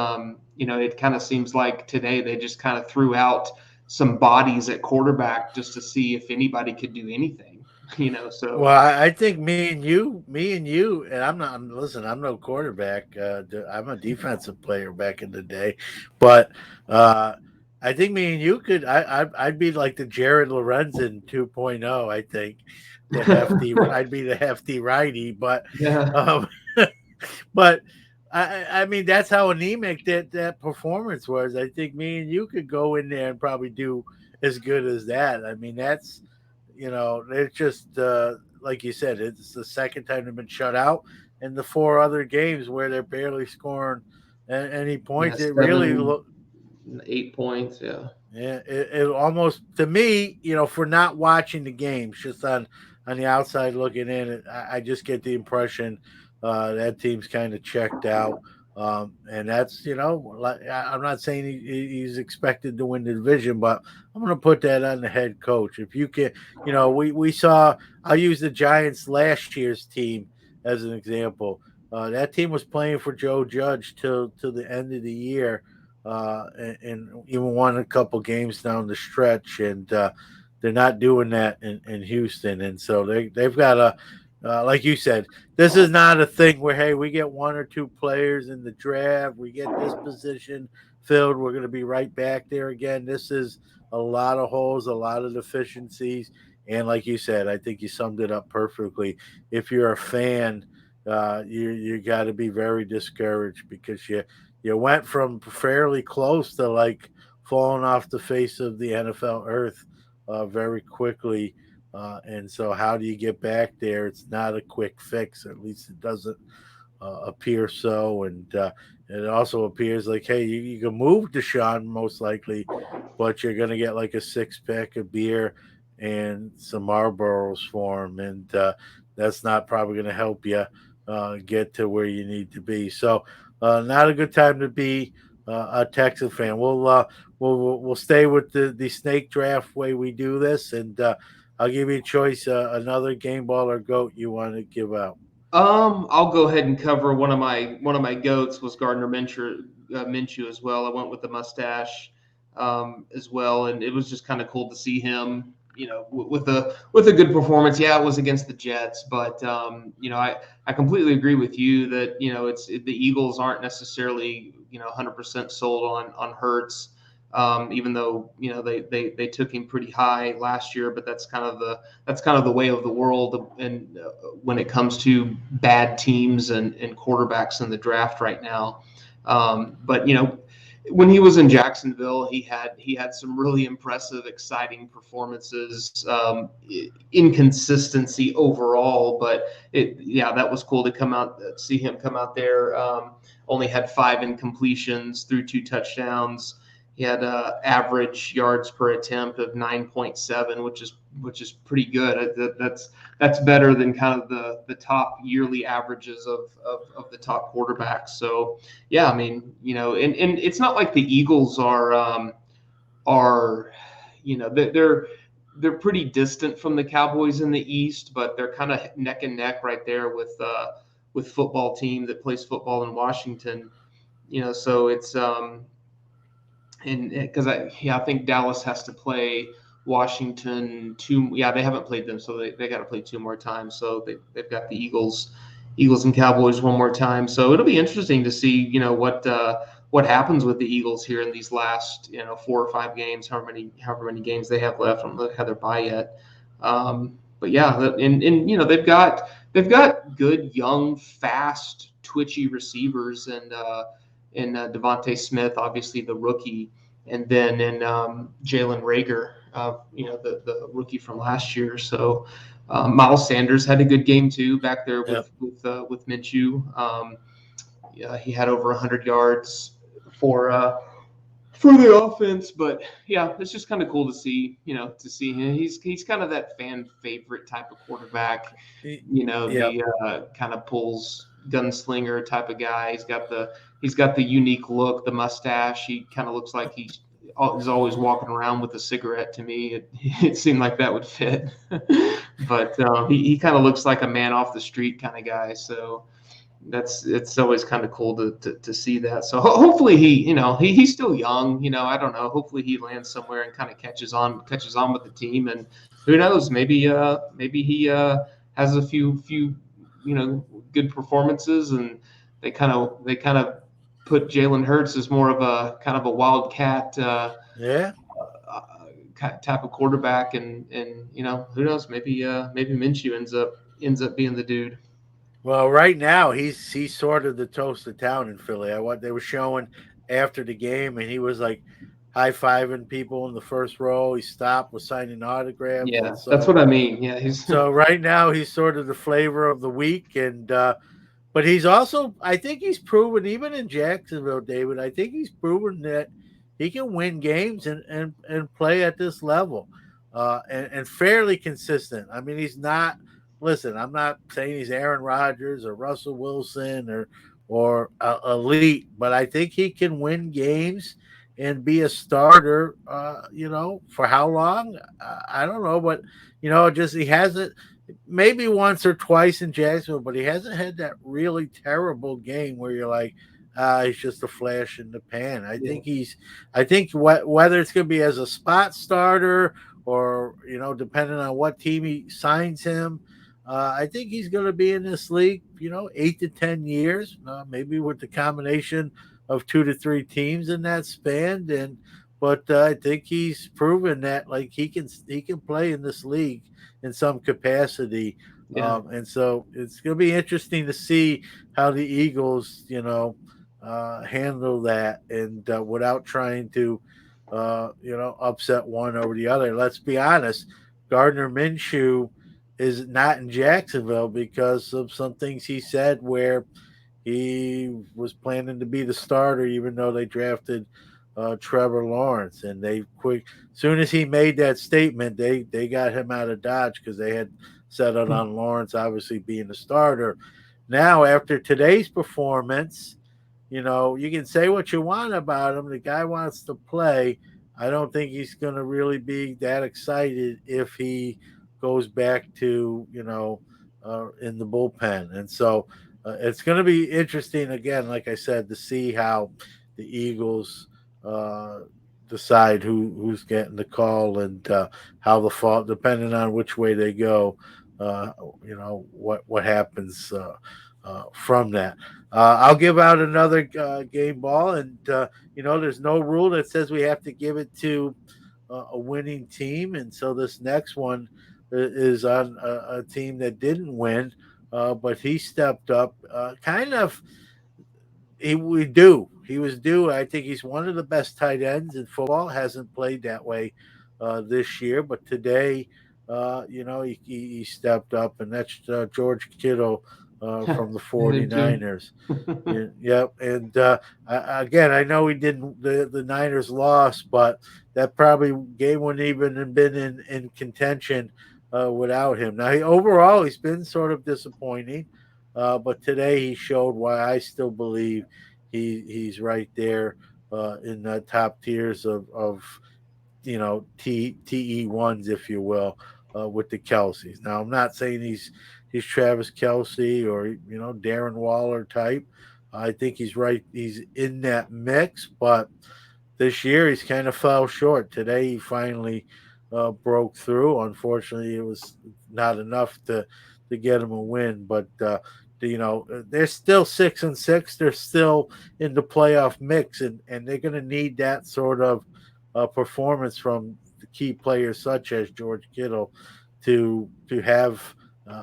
it kind of seems like today they just kind of threw out some bodies at quarterback just to see if anybody could do anything. So well, I think me and you, and I'm no quarterback. I'm a defensive player back in the day, but I think me and you could. I'd be like the Jared Lorenzen 2.0. I think the hefty. I'd be the hefty righty, but yeah. but I mean that's how anemic that performance was. I think me and you could go in there and probably do as good as that. I mean that's. It's just like you said, it's the second time they've been shut out, and the 4 other games where they're barely scoring any points. Yeah, it really looked 8 points. Yeah. Yeah, it almost to me, for not watching the games, just on the outside looking in, I just get the impression that team's kind of checked out. And that's, I'm not saying he's expected to win the division, but I'm going to put that on the head coach. If you can, we saw, I'll use the Giants last year's team as an example. That team was playing for Joe Judge till the end of the year, and even won a couple games down the stretch, and they're not doing that in Houston. And so they've got a like you said, this is not a thing where, hey, we get 1 or 2 players in the draft, we get this position filled, we're going to be right back there again. This is a lot of holes, a lot of deficiencies. And like you said, I think you summed it up perfectly. If you're a fan, you got to be very discouraged because you went from fairly close to like falling off the face of the NFL earth very quickly. And so how do you get back there? It's not a quick fix. At least it doesn't appear so, and it also appears like, hey, you can move Deshaun most likely, but you're going to get like a 6 pack of beer and some Marlboros for him, and that's not probably going to help you get to where you need to be. So, not a good time to be a Texas fan. We'll stay with the snake draft way we do this, and I'll give you a choice. Another game ball or goat you want to give out. I'll go ahead and cover one of my goats was Gardner Minshew as well. I went with the mustache as well, and it was just kind of cool to see him, with a good performance. Yeah, it was against the Jets, but I completely agree with you that the Eagles aren't necessarily 100% sold on Hurts. Even though they took him pretty high last year, but that's kind of the way of the world, and when it comes to bad teams and quarterbacks in the draft right now. But when he was in Jacksonville, he had some really impressive, exciting performances. Inconsistency overall, but that was cool to see him come out there. Only had 5 incompletions, threw 2 touchdowns. He had average yards per attempt of 9.7, which is pretty good. That's better than kind of the top yearly averages of the top quarterbacks. So yeah, I mean, and it's not like the Eagles are they're pretty distant from the Cowboys in the East, but they're kind of neck and neck right there with football team that plays football in Washington. So it's and because I think Dallas has to play Washington two. Yeah, they haven't played them, so they got to play 2 more times. So they've got the Eagles and Cowboys one more time. So it'll be interesting to see what happens with the Eagles here in these last 4 or 5 games, however many games they have left. I don't know how they're by yet. But yeah, and they've got good young, fast, twitchy receivers and in Devontae Smith, obviously the rookie, and then in Jalen Reagor, the rookie from last year. So Miles Sanders had a good game too back there with Minshew. Yeah, he had over 100 yards for the offense, but yeah, it's just kind of cool to see him. He's kind of that fan favorite type of quarterback. Yeah. The kind of pulls gunslinger type of guy. He's got the unique look, the mustache. He kind of looks like he's always walking around with a cigarette. To me, it seemed like that would fit. But he kind of looks like a man off the street kind of guy. So it's always kind of cool to see that. So hopefully he's still young. I don't know. Hopefully he lands somewhere and kind of catches on with the team. And who knows? Maybe he has a few good performances, and they kind of put Jalen Hurts as more of a kind of a wildcat Yeah. type of quarterback, and who knows? Maybe Minshew ends up being the dude. Well, right now he's sort of the toast of town in Philly. What they were showing after the game, and he was like high fiving people in the first row. He stopped, was signing autographs, Yeah, and that's so what I mean. Yeah, he's right now he's sort of the flavor of the week, and but he's also, I think he's proven, even in Jacksonville, David, I think he's proven that he can win games and play at this level, and fairly consistent. I mean, he's not. Listen, I'm not saying he's Aaron Rodgers or Russell Wilson or elite, but I think he can win games and be a starter. For how long? I don't know, but just he hasn't. Maybe once or twice in Jacksonville, but he hasn't had that really terrible game where you're like, he's just a flash in the pan. yeah, I think whether it's going to be as a spot starter or depending on what team he signs him, I think he's going to be in this league, 8 to 10 years, maybe with the combination of 2 to 3 teams in that span. But I think he's proven that like he can play in this league in some capacity. yeah, And so it's going to be interesting to see how the Eagles, handle that and without trying to, upset one over the other. Let's be honest, Gardner Minshew is not in Jacksonville because of some things he said where he was planning to be the starter, even though they drafted Trevor Lawrence. And they quick, soon as he made that statement, they got him out of Dodge because they had settled on Lawrence, obviously being the starter. Now, after today's performance, you can say what you want about him. The guy wants to play. I don't think he's going to really be that excited if he goes back to, in the bullpen. And so it's going to be interesting, again, like I said, to see how the Eagles uh, decide who's getting the call and how the fall, depending on which way they go, uh, what happens from that. I'll give out another game ball, and there's no rule that says we have to give it to a winning team, and so this next one is on a team that didn't win, but he stepped up, kind of. He was due. I think he's one of the best tight ends in football. Hasn't played that way this year, but today, he stepped up, and that's George Kittle from the Him too. 49ers. Yep. And again, I know he didn't. The Niners lost, but that probably game wouldn't even have been in contention without him. Now, overall, he's been sort of disappointing, but today he showed why I still believe he's right there in the top tiers of TE ones, if you will, with the Kelseys. Now, I'm not saying he's Travis Kelsey or Darren Waller type. I think he's right. He's in that mix, but this year he's kind of fell short. Today he finally broke through. Unfortunately, it was not enough to get him a win, but. They're still 6-6. They're still in the playoff mix, and they're going to need that sort of performance from the key players such as George Kittle to have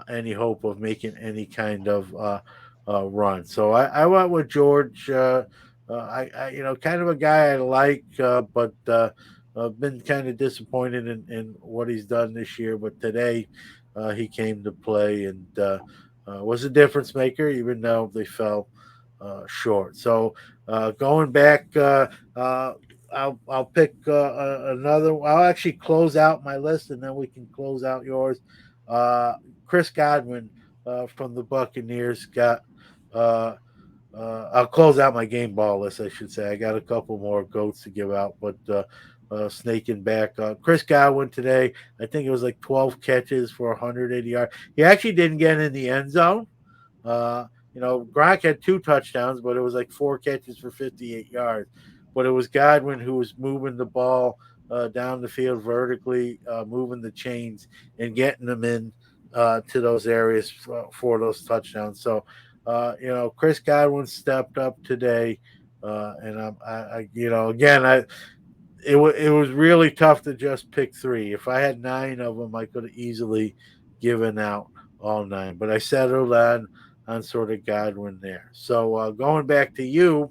any hope of making any kind of run. So I went with George. Kind of a guy I like, but I've been kind of disappointed in what he's done this year. But today he came to play and was a difference maker, even though they fell short. So going back, I'll pick another. I'll actually close out my list, and then we can close out yours. Uh, Chris Godwin from the Buccaneers got. I'll close out my game ball list, I should say. I got a couple more goats to give out, but snaking back. Chris Godwin today, I think it was like 12 catches for 180 yards. He actually didn't get in the end zone. Uh, Gronk had 2 touchdowns, but it was like 4 catches for 58 yards. But it was Godwin who was moving the ball down the field vertically, moving the chains and getting them in to those areas for those touchdowns. So, Chris Godwin stepped up today, and again, it was really tough to just pick 3. If I had 9 of them, I could have easily given out all 9, but I settled on sort of Godwin there. So going back to you,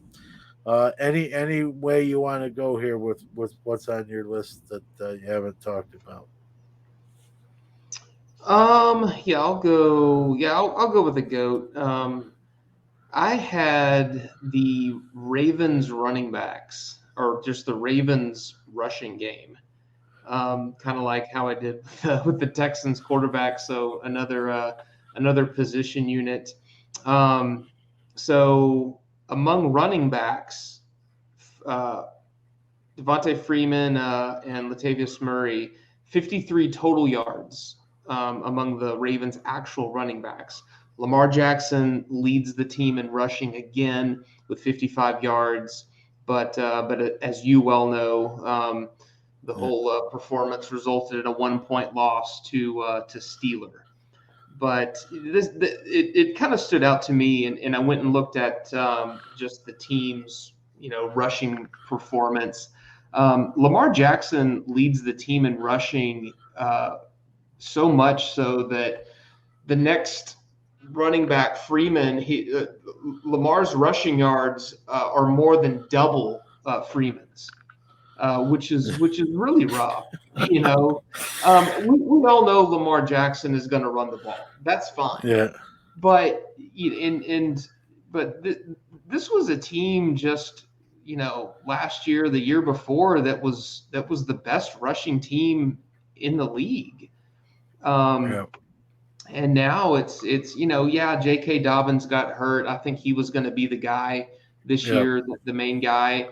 any way you want to go here with what's on your list that you haven't talked about? Yeah, I'll go. Yeah, I'll go with the goat. I had the Ravens running backs, or just the Ravens rushing game, kind of like how I did with the Texans quarterback. So another position unit. Um, so among running backs, uh, Devontae Freeman and Latavius Murray, 53 total yards among the Ravens' actual running backs. Lamar Jackson leads the team in rushing again with 55 yards, but as you well know, the whole performance resulted in a 1-point loss to Steeler. But it kind of stood out to me, and I went and looked at just the team's rushing performance. Lamar Jackson leads the team in rushing so much so that the next running back, Freeman, Lamar's rushing yards are more than double Freeman's, which is really rough. We all know Lamar Jackson is going to run the ball. That's fine. Yeah. But but this was a team just last year, the year before, that was the best rushing team in the league. Yeah. And now it's yeah, J.K. Dobbins got hurt. I think he was going to be the guy this Yeah. year, the main guy.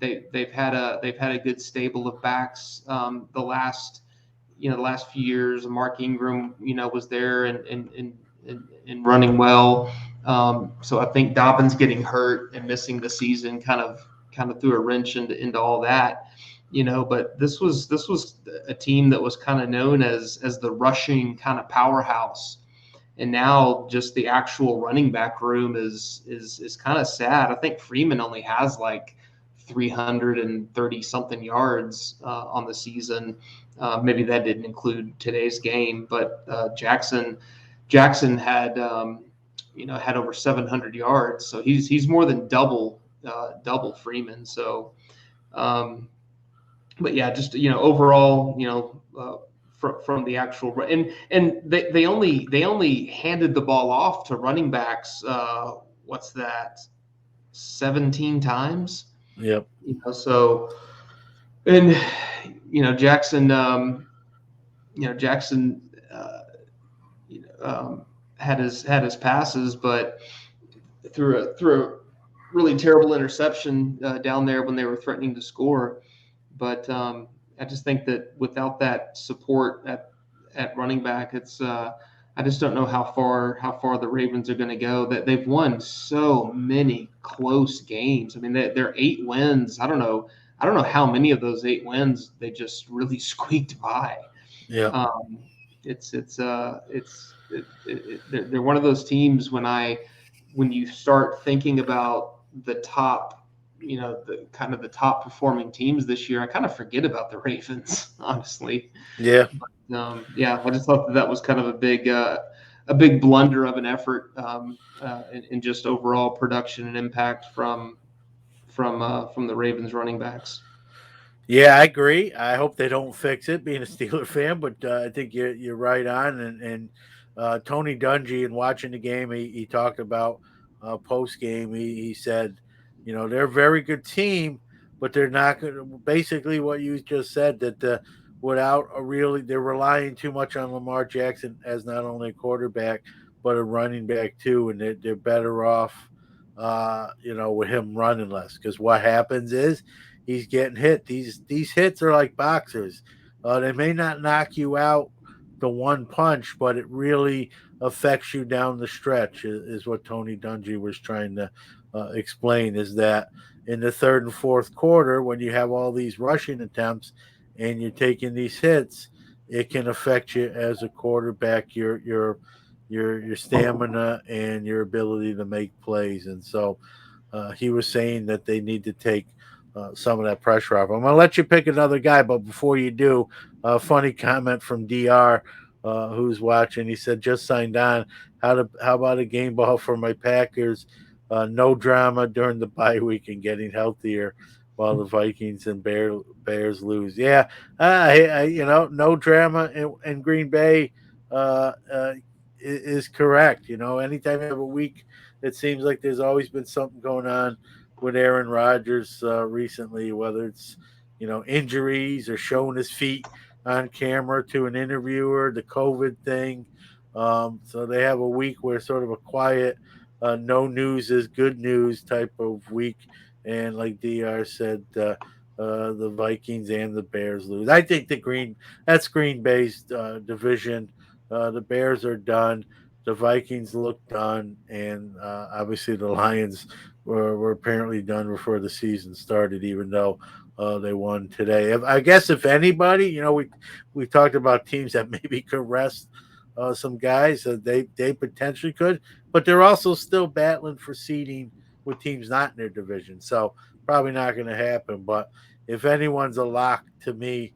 They've had a good stable of backs the last few years. Mark Ingram was there and running well. So I think Dobbins getting hurt and missing the season kind of threw a wrench into all that. But this was a team that was kind of known as the rushing kind of powerhouse, and now just the actual running back room is kind of sad. I think Freeman only has like 330 something yards on the season. Maybe that didn't include today's game, but Jackson had had over 700 yards, so he's more than double Freeman. So. But yeah, just overall, from the actual and they only handed the ball off to running backs. What's that? 17 times. Yep. So and Jackson, Jackson, had his passes, but through a really terrible interception down there when they were threatening to score. But I just think that without that support at running back, it's I just don't know how far the Ravens are going to go. That they've won so many close games. I mean, they're 8 wins. I don't know how many of those 8 wins they just really squeaked by. Yeah. They're one of those teams when you start thinking about the top, the kind of the top performing teams this year, I kind of forget about the Ravens, honestly. Yeah. But, yeah, I just thought that was kind of a big blunder of an effort in just overall production and impact from the Ravens running backs. Yeah, I agree. I hope they don't fix it, being a Steeler fan, but I think you're right on. And Tony Dungy, in watching the game, he talked about post game. He said, they're a very good team, but they're not going to. Basically, what you just said, that without they're relying too much on Lamar Jackson as not only a quarterback but a running back too, and they're better off, with him running less. Because what happens is, he's getting hit. These hits are like boxers. They may not knock you out the one punch, but it really affects you down the stretch. Is what Tony Dungy was trying to explain. Is that in the third and fourth quarter, when you have all these rushing attempts and you're taking these hits, it can affect you as a quarterback. Your stamina and your ability to make plays. And so he was saying that they need to take some of that pressure off. I'm going to let you pick another guy, but before you do, a funny comment from DR, who's watching. He said, "Just signed on. How about a game ball for my Packers? No drama during the bye week and getting healthier while the Vikings and Bears lose." Yeah, no drama in Green Bay is correct. Anytime you have a week, it seems like there's always been something going on with Aaron Rodgers recently, whether it's injuries or showing his feet on camera to an interviewer, the COVID thing. So they have a week where sort of a quiet, no news is good news type of week. And like Dr. said, the Vikings and the Bears lose. I think that's Green Bay's division. The Bears are done. The Vikings look done, and obviously the Lions were apparently done before the season started, even though they won today. I guess if anybody, we talked about teams that maybe could rest some guys. They potentially could, but they're also still battling for seeding with teams not in their division. So probably not going to happen. But if anyone's a lock to me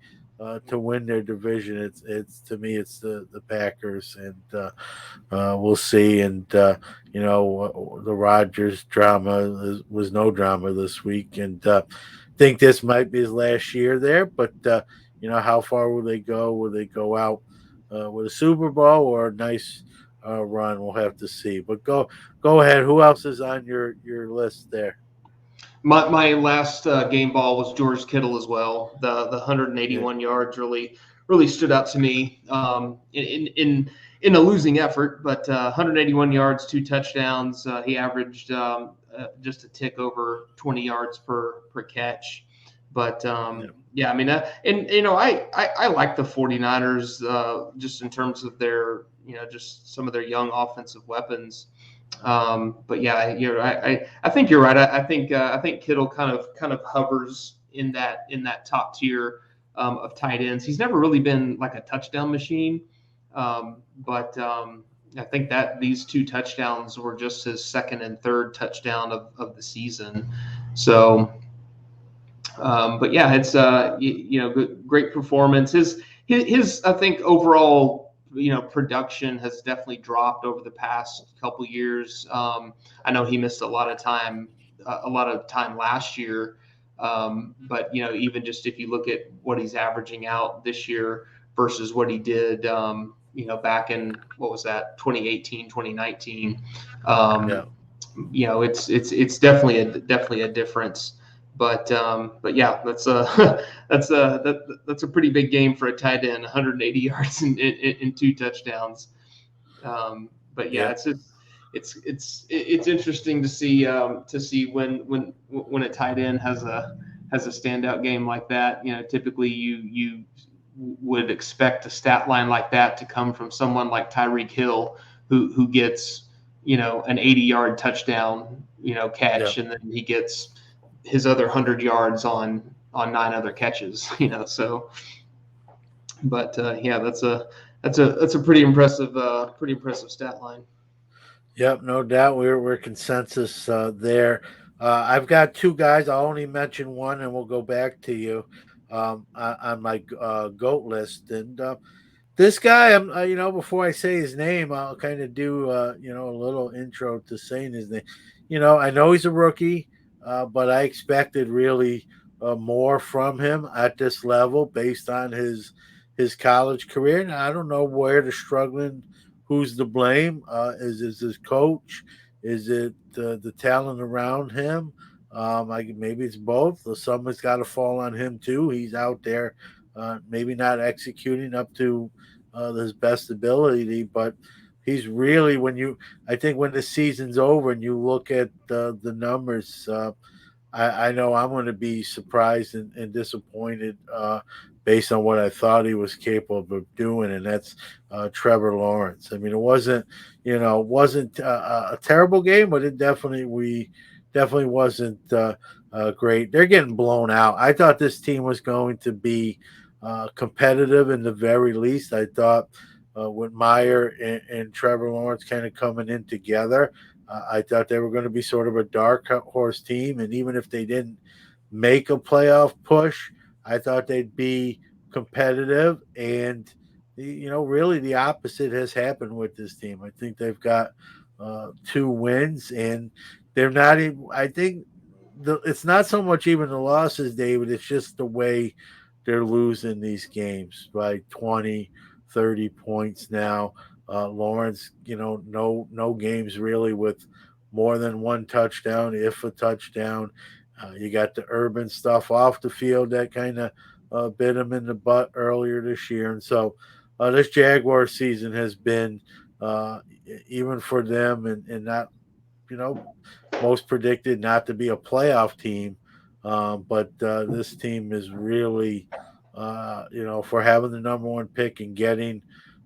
to win their division, it's to me it's the Packers, and we'll see. And the Rodgers drama was no drama this week, and think this might be his last year there. But how far will they go? Will they go out with a Super Bowl or a nice run. We'll have to see. But go ahead. Who else is on your list there? My last game ball was George Kittle as well. The Yeah, 181 yards really stood out to me in a losing effort, but 181 yards, 2 touchdowns. He averaged just a tick over 20 yards per catch. But yeah, yeah, I mean, and I like the 49ers just in terms of their just some of their young offensive weapons. But yeah, I think you're right. I think Kittle kind of hovers in that top tier of tight ends. He's never really been like a touchdown machine, but I think that these 2 touchdowns were just his second and third touchdown of the season. So, but yeah, it's great performance. His I think overall production has definitely dropped over the past couple years. I know he missed a lot of time last year, but even just if you look at what he's averaging out this year versus what he did back in what was that 2018 2019. yeah. It's definitely a difference. But yeah, that's a pretty big game for a tight end, 180 yards and 2 touchdowns. But yeah, Yeah. it's interesting to see when a tight end has a standout game like that. Typically you would expect a stat line like that to come from someone like Tyreek Hill, who gets an 80-yard touchdown Yeah. catch, and then he gets his other 100 yards on 9 other catches. So but yeah, that's a pretty impressive stat line. Yep, no doubt. We're consensus there. I've got two guys. I'll only mention one, and we'll go back to you on my goat list. And this guy, before I say his name, I'll kind of do a little intro to saying his name. I know he's a rookie, but I expected really more from him at this level based on his college career. And I don't know where the struggling. Who's to blame? Is his coach? Is it the talent around him? Maybe it's both. Some has got to fall on him too. He's out there, maybe not executing up to his best ability, but he's really I think when the season's over and you look at the numbers, I know I'm going to be surprised and disappointed based on what I thought he was capable of doing, and that's Trevor Lawrence. I mean, it wasn't a terrible game, but it definitely wasn't great. They're getting blown out. I thought this team was going to be competitive in the very least. I thought with Meyer and Trevor Lawrence kind of coming in together. I thought they were going to be sort of a dark horse team, and even if they didn't make a playoff push, I thought they'd be competitive. And really the opposite has happened with this team. I think they've got 2 wins, and they're not even. I think it's not so much even the losses, David. It's just the way they're losing these games by 20, 30 points now. Lawrence, no games really with more than one touchdown, if a touchdown. You got the Urban stuff off the field that kind of bit him in the butt earlier this year. And so this Jaguar season has been, even for them, and not, you know, most predicted not to be a playoff team. But this team is really, for having the number one pick and getting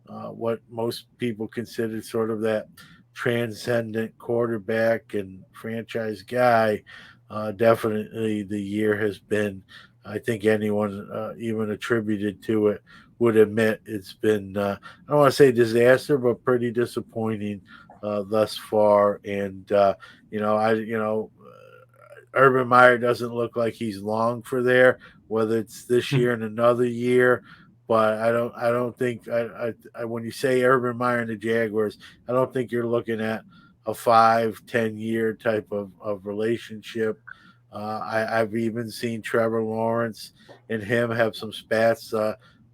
what most people consider sort of that transcendent quarterback and franchise guy. Definitely the year has been, I think anyone even attributed to it would admit it's been, I don't want to say disaster, but pretty disappointing thus far. And, Urban Meyer doesn't look like he's long for there, whether it's this year and another year. But I don't think when you say Urban Meyer and the Jaguars, I don't think you're looking at a 5-10 year type of relationship. I've even seen Trevor Lawrence and him have some spats.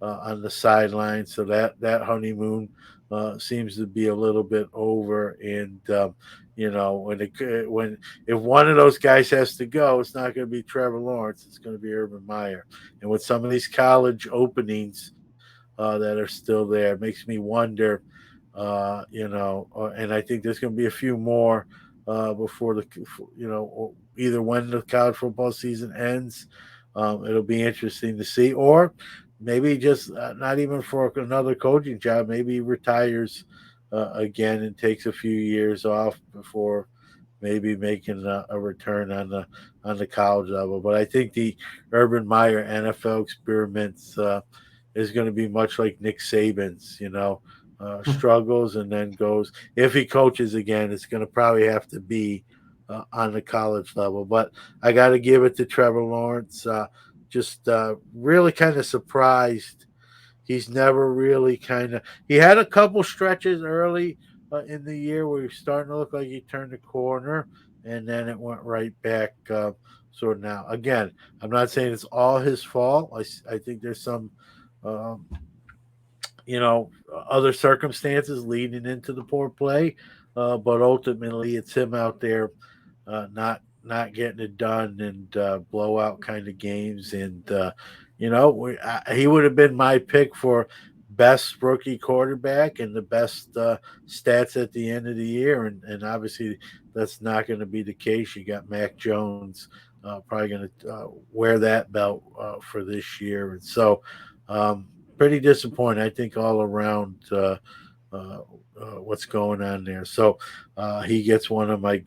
on the sideline. So that honeymoon seems to be a little bit over. And when if one of those guys has to go, it's not going to be Trevor Lawrence. It's going to be Urban Meyer. And with some of these college openings that are still there, it makes me wonder. And I think there's going to be a few more before either when the college football season ends. It'll be interesting to see, or maybe just not even for another coaching job. Maybe he retires again and takes a few years off before maybe making a return on the college level. But I think the Urban Meyer NFL experiments is going to be much like Nick Saban's. Struggles and then goes. If he coaches again, it's going to probably have to be on the college level. But I got to give it to Trevor Lawrence. Just really kind of surprised. He's never really he had a couple stretches early in the year where he's starting to look like he turned the corner, and then it went right back. Sort of now. Again, I'm not saying it's all his fault. I think there's some um, other circumstances leading into the poor play, but ultimately it's him out there not getting it done and blowout kind of games. And he would have been my pick for best rookie quarterback and the best stats at the end of the year. And obviously that's not going to be the case. You got Mac Jones probably going to wear that belt for this year, and so. Pretty disappointing, I think, all around uh, what's going on there. So he gets one of my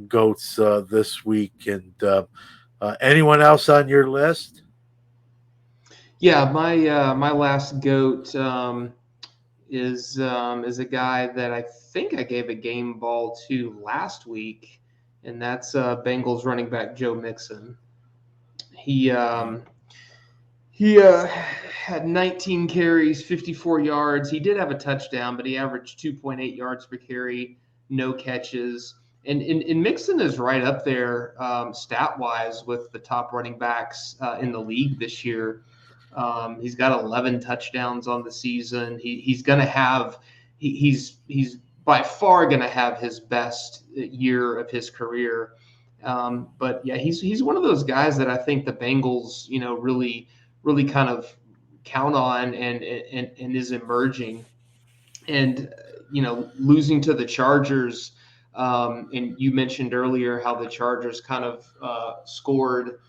goats this week. And anyone else on your list? Yeah, my last goat is a guy that I think I gave a game ball to last week, and that's Bengals running back Joe Mixon. He um, he had 19 carries, 54 yards. He did have a touchdown, but he averaged 2.8 yards per carry, no catches. And Mixon is right up there stat wise with the top running backs in the league this year. He's got 11 touchdowns on the season. He's going to have he's by far going to have his best year of his career. But yeah, he's one of those guys that I think the Bengals, really kind of count on and is emerging. And losing to the Chargers, and you mentioned earlier how the Chargers kind of scored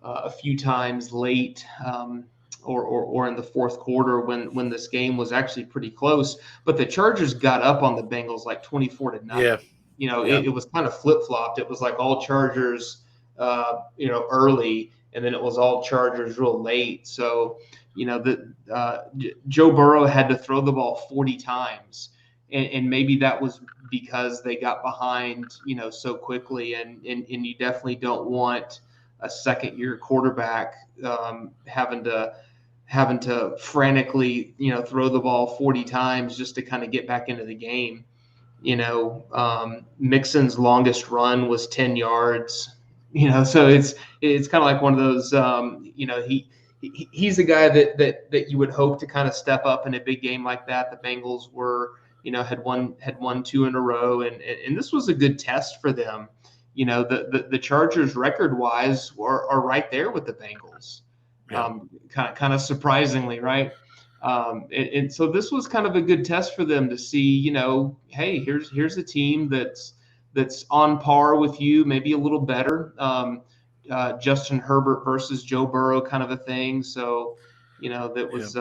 a few times late, or in the fourth quarter when this game was actually pretty close. But the Chargers got up on the Bengals like 24-0. Yeah. It was kind of flip flopped. It was like all Chargers, early, and then it was all Chargers real late. So Joe Burrow had to throw the ball 40 times, and maybe that was because they got behind, so quickly, and you definitely don't want a second year quarterback having to frantically, throw the ball 40 times just to kind of get back into the game. Mixon's longest run was 10 yards. So it's kind of like one of those. He's a guy that you would hope to kind of step up in a big game like that. The Bengals were, had won two in a row, and this was a good test for them. The Chargers record wise are right there with the Bengals. Yeah. Kind of surprisingly, right? And so this was kind of a good test for them to see, hey, here's a team that's on par with you, maybe a little better. Justin Herbert versus Joe Burrow kind of a thing. So, that was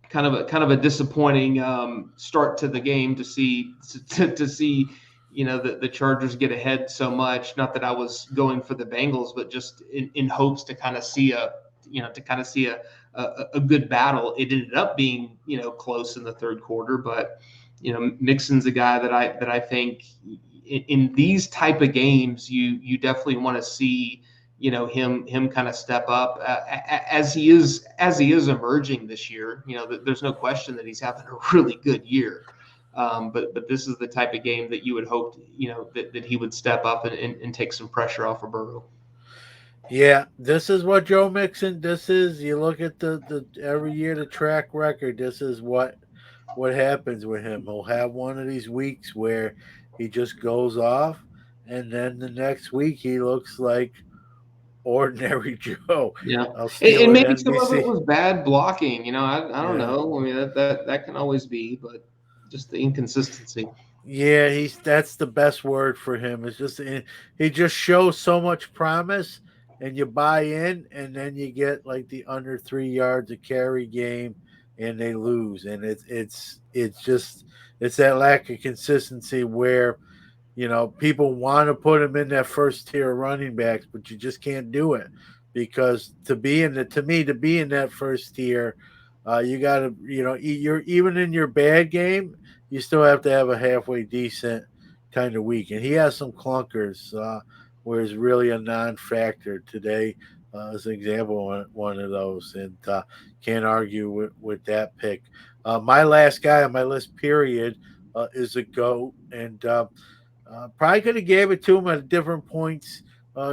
kind of a disappointing start to the game to see the Chargers get ahead so much. Not that I was going for the Bengals, but just in hopes to kind of see a good battle. It ended up being, close in the third quarter, but, Mixon's a guy that I think in these type of games, you definitely want to see, him kind of step up as he is emerging this year. There's no question that he's having a really good year. But this is the type of game that you would hope, that he would step up and take some pressure off of Burrow. Yeah, this is what Joe Mixon. This is you look at the every year the track record. This is what happens with him. He'll have one of these weeks where he just goes off, and then the next week he looks like ordinary Joe. Yeah, I'll and, steal and an maybe some of it NBC. was bad blocking. I don't Yeah, know. I mean, that can always be, but just the inconsistency. yeah, he's that's the best word for him. It's just he just shows so much promise, and you buy in, and then you get like the under 3 yards a carry game, and they lose, and it's just it's that lack of consistency where people want to put him in that first tier of running backs, but you just can't do it because to be in that first tier, you got to you're even in your bad game, you still have to have a halfway decent kind of week, and he has some clunkers where it's really a non-factor today. As an example, one of those, and can't argue with that pick. My last guy on my list, period, is a goat, and probably could have gave it to him at different points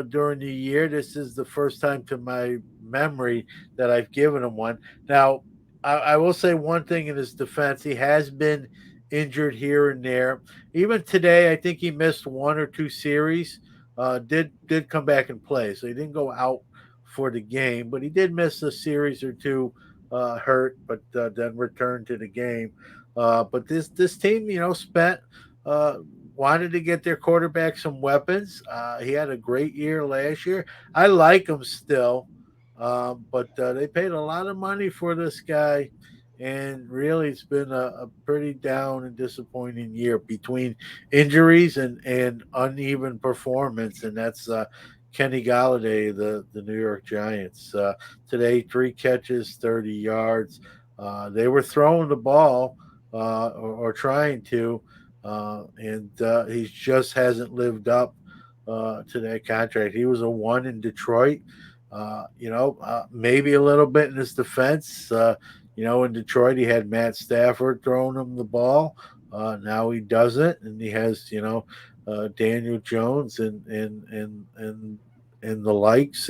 during the year. This is the first time to my memory that I've given him one. Now, I will say one thing in his defense: he has been injured here and there. Even today, I think he missed one or two series. Did come back and play, so he didn't go out for the game, but he did miss a series or two hurt, but then returned to the game. But this team, spent uh, wanted to get their quarterback some weapons. He had a great year last year. I like him still, but they paid a lot of money for this guy, and really, it's been a pretty down and disappointing year between injuries and uneven performance, and that's. Kenny Galladay, the New York Giants. Today, 3 catches, 30 yards. They were throwing the ball or trying to, and he just hasn't lived up to that contract. He was a one in Detroit. Maybe a little bit in his defense. In Detroit, he had Matt Stafford throwing him the ball. Now he doesn't, and he has Daniel Jones and the likes,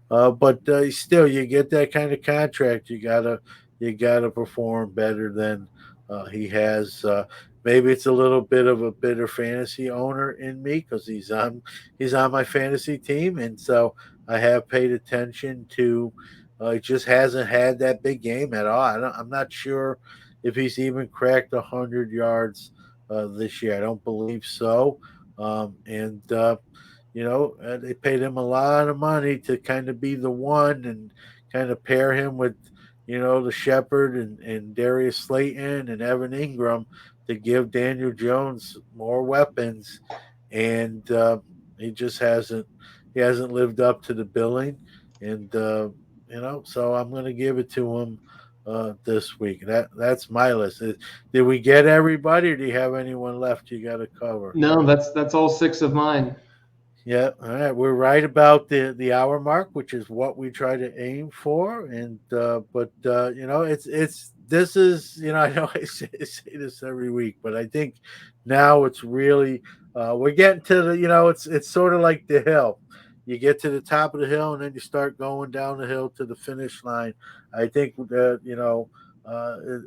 but still, you get that kind of contract, you gotta perform better than he has. Maybe it's a little bit of a bitter fantasy owner in me because he's on my fantasy team, and so I have paid attention to. He just hasn't had that big game at all. I'm not sure if he's even cracked 100 yards this year. I don't believe so. And they paid him a lot of money to kind of be the one and kind of pair him with the Shepherd and Darius Slayton and Evan Ingram to give Daniel Jones more weapons, and he just hasn't lived up to the billing, and so I'm going to give it to him this week. That's my list. Did we get everybody, or do you have anyone left you got to cover? No, that's all six of mine. Yeah, all right. We're right about the hour mark, which is what we try to aim for. And but it's this is I know I say this every week, but I think now it's really we're getting to the it's sort of like the hill. You get to the top of the hill, and then you start going down the hill to the finish line. I think that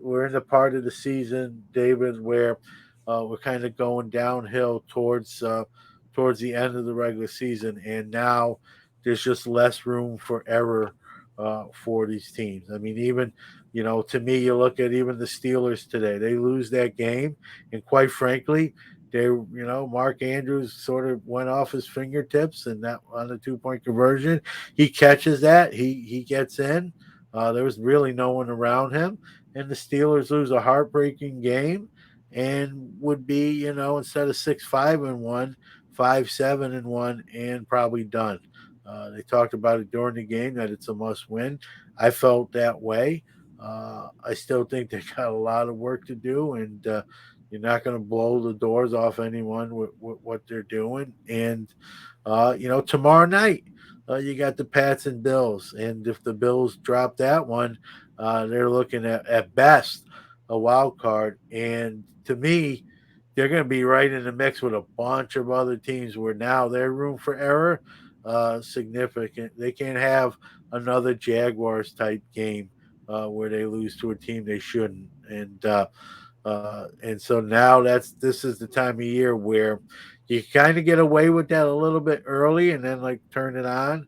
we're in the part of the season, David, where we're kind of going downhill towards the end of the regular season, and now there's just less room for error for these teams. I mean, even to me, you look at even the Steelers today; they lose that game, and quite frankly, Mark Andrews sort of went off his fingertips, and that on the 2 point conversion, he catches that, he gets in. There was really no one around him, and the Steelers lose a heartbreaking game, and would be instead of 6-5-1 5-7-1 and probably done. They talked about it during the game that it's a must win. I felt that way. I still think they got a lot of work to do, and you're not going to blow the doors off anyone with what they're doing. And tomorrow night you got the Pats and Bills, and if the Bills drop that one, they're looking at best a wild card. And to me, they're going to be right in the mix with a bunch of other teams where now there's room for error. significant. They can't have another Jaguars type game where they lose to a team they shouldn't. And so now this is the time of year where you kind of get away with that a little bit early, and then like turn it on.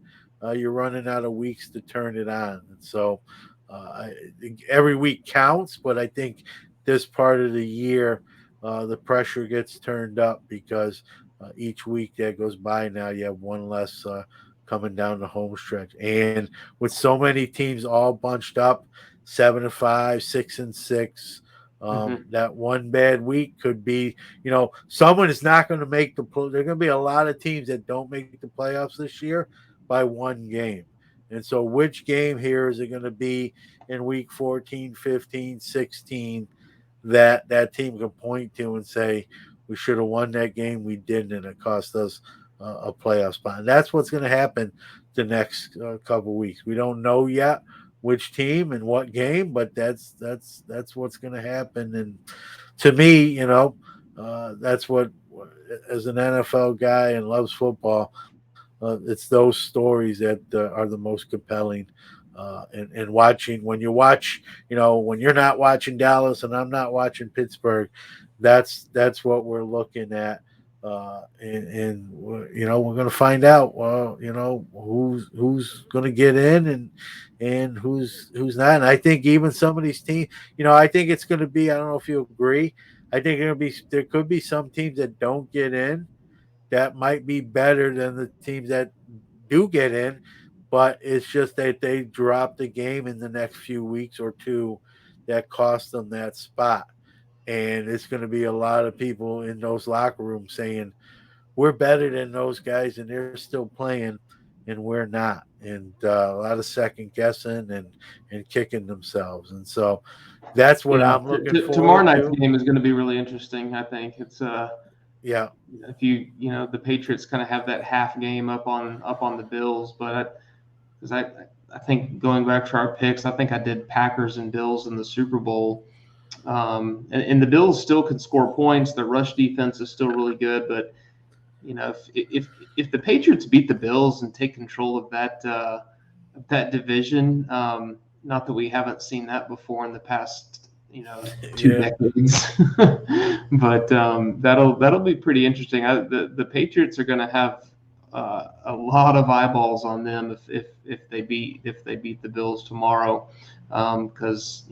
You're running out of weeks to turn it on, and so every week counts. But I think this part of the year, the pressure gets turned up because each week that goes by now, you have one less coming down the home stretch, and with so many teams all bunched up, 7-5, 6-6. Hmm. That one bad week could be, someone is not going to make the. There are going to be a lot of teams that don't make the playoffs this year by one game. And so, which game here is it going to be in week 14, 15, 16 that that team can point to and say, we should have won that game, we didn't, and it cost us a playoff spot. And that's what's going to happen the next couple weeks. We don't know yet which team and what game, but that's what's going to happen. And to me, that's what, as an NFL guy and loves football, it's those stories that are the most compelling. And watching, when you watch, when you're not watching Dallas and I'm not watching Pittsburgh, that's what we're looking at. And we're going to find out. Well, who's going to get in and who's not. And I think even some of these teams, I think it's going to be. I don't know if you agree. I think there could be some teams that don't get in that might be better than the teams that do get in, but it's just that they drop the game in the next few weeks or two that cost them that spot. And it's going to be a lot of people in those locker rooms saying, we're better than those guys and they're still playing and we're not. And a lot of second guessing and kicking themselves. And so that's what Yeah, I'm looking tomorrow forward night's to. game is going to be really interesting. I think it's Yeah. if the Patriots kind of have that half game up on the Bills, but because I think going back to our picks, I think I did Packers and Bills in the Super Bowl. And the Bills still can score points. Their rush defense is still really good, but if the Patriots beat the Bills and take control of that division, not that we haven't seen that before in the past, 2 decades, but that'll be pretty interesting. The Patriots are going to have a lot of eyeballs on them if they beat the Bills tomorrow, because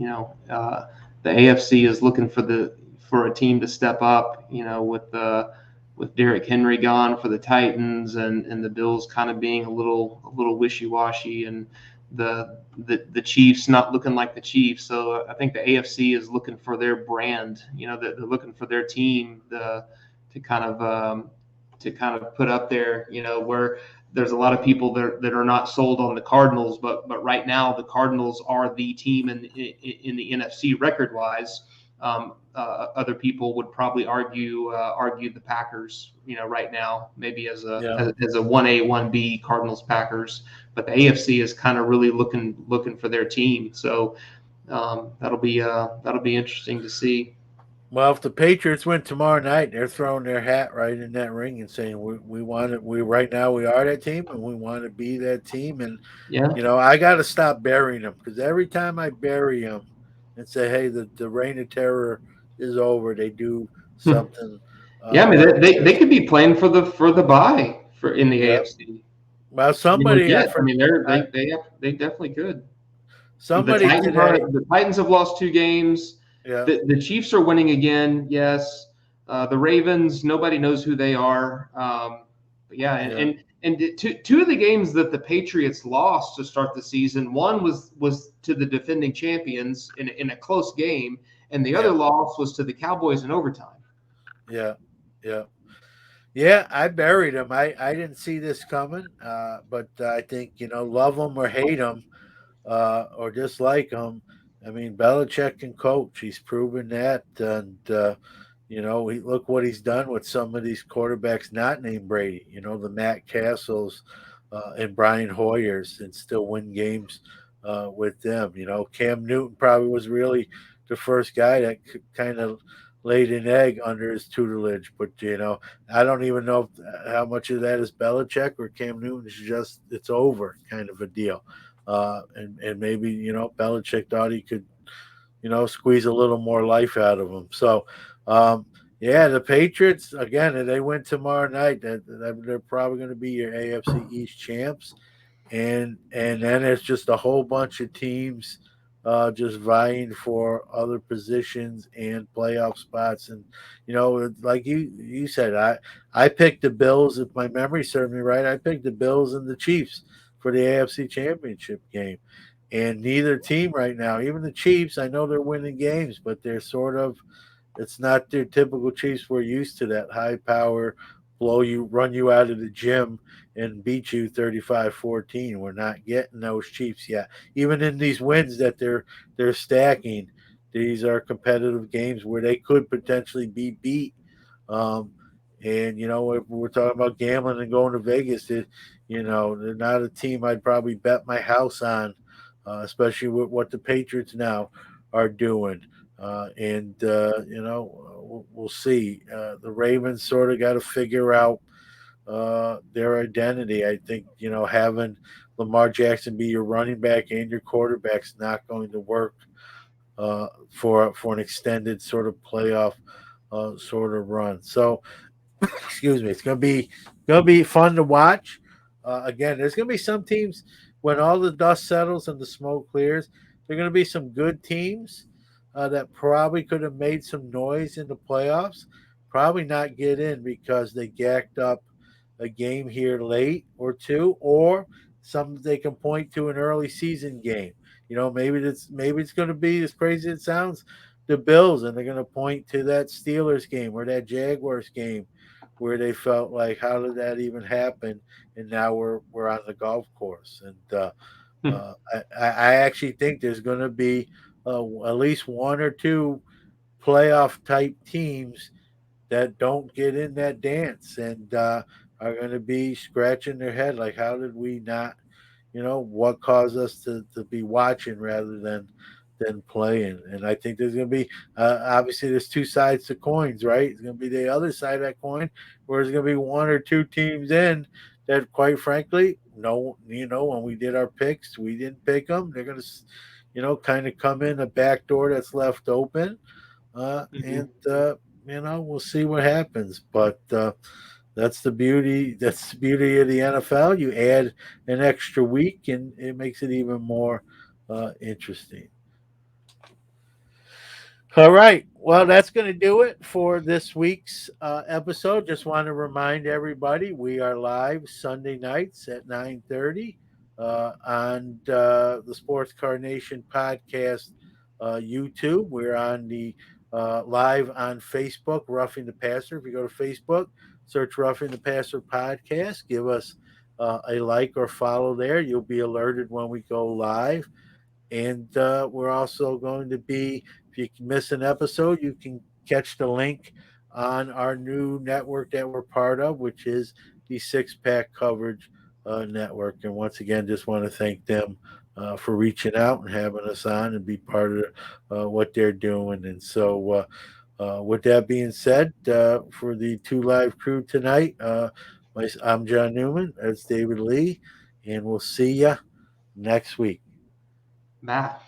the AFC is looking for a team to step up, with Derrick Henry gone for the Titans and the Bills kind of being a little wishy-washy, and the Chiefs not looking like the Chiefs. So I think the AFC is looking for their brand. They're looking for their team to kind of put up there. Where there's a lot of people that are not sold on the Cardinals, but right now the Cardinals are the team in the NFC record wise. Other people would probably argue the Packers, right now, maybe as a Yeah. as a 1A 1B Cardinals Packers, but the AFC is kind of really looking for their team. So that'll be interesting to see. Well, if the Patriots win tomorrow night, they're throwing their hat right in that ring and saying we want it. We right now we are that team and we want to be that team. And Yeah. I got to stop burying them because every time I bury them and say, hey, the reign of terror is over, they do something Yeah, I mean like they this. could be playing for the bye for in the Yeah. AFC. Well, Legit. I mean, they definitely could. The somebody Titans are today. the Titans have lost 2 games. Yeah. The Chiefs are winning again. Yes. The Ravens, nobody knows who they are. But yeah, Yeah. and two of the games that the Patriots lost to start the season, one was to the defending champions in a close game, and the other Yeah. loss was to the Cowboys in overtime. Yeah. Yeah. Yeah, I buried him. I didn't see this coming, but I think love him or hate him, or dislike him. I mean, Belichick can coach. He's proven that, and look what he's done with some of these quarterbacks not named Brady. The Matt Castles and Brian Hoyers, and still win games with them. Cam Newton probably was really the first guy that kind of laid an egg under his tutelage. But I don't even know how much of that is Belichick or Cam Newton. It's just it's over kind of a deal. And maybe Belichick thought he could squeeze a little more life out of him. So. Yeah, the Patriots again. They win tomorrow night. They're probably going to be your AFC East champs, and then it's just a whole bunch of teams just vying for other positions and playoff spots. And like you said, I picked the Bills. If my memory serves me right, I picked the Bills and the Chiefs for the AFC Championship game. And neither team right now, even the Chiefs, I know they're winning games, but they're sort of it's not their typical Chiefs. We're used to that high power, run you out of the gym and beat you 35-14. We're not getting those Chiefs yet. Even in these wins that they're stacking, these are competitive games where they could potentially be beat. Um, and if we're talking about gambling and going to Vegas, they're not a team I'd probably bet my house on, especially with what the Patriots now are doing. We'll see. The Ravens sort of got to figure out their identity. I think having Lamar Jackson be your running back and your quarterback's not going to work for an extended sort of playoff sort of run. So excuse me, it's gonna be fun to watch. Again, there's gonna be some teams when all the dust settles and the smoke clears. There are gonna be some good teams that probably could have made some noise in the playoffs. Probably not get in because they gacked up a game here late or two, or some they can point to an early season game. Maybe it's going to be as crazy as it sounds. The Bills, and they're going to point to that Steelers game or that Jaguars game where they felt like, how did that even happen? And now we're on the golf course, and I actually think there's going to be at least one or two playoff type teams that don't get in that dance and are going to be scratching their head like, how did we not? What caused us to be watching rather than playing. And I think there's going to be obviously there's two sides to coins, right? It's going to be the other side of that coin, where there's going to be one or two teams in that, quite frankly, no, when we did our picks, we didn't pick them. They're going to, kind of come in a back door that's left open, Mhm. and we'll see what happens. But that's the beauty. That's the beauty of the NFL. You add an extra week, and it makes it even more interesting. All right. Well, that's going to do it for this week's episode. Just want to remind everybody we are live Sunday nights at 9:30 on the Sports Card Nation podcast YouTube. We're on the live on Facebook, Roughing the Passer. If you go to Facebook, search Roughing the Passer podcast. Give us a like or follow there. You'll be alerted when we go live. And we're also going to be, if you miss an episode, you can catch the link on our new network that we're part of, which is the Six Pack Coverage Network. And once again, just want to thank them for reaching out and having us on and be part of what they're doing. And so, with that being said, for the two live crew tonight, I'm John Newman. That's David Lee. And we'll see you next week. Matt.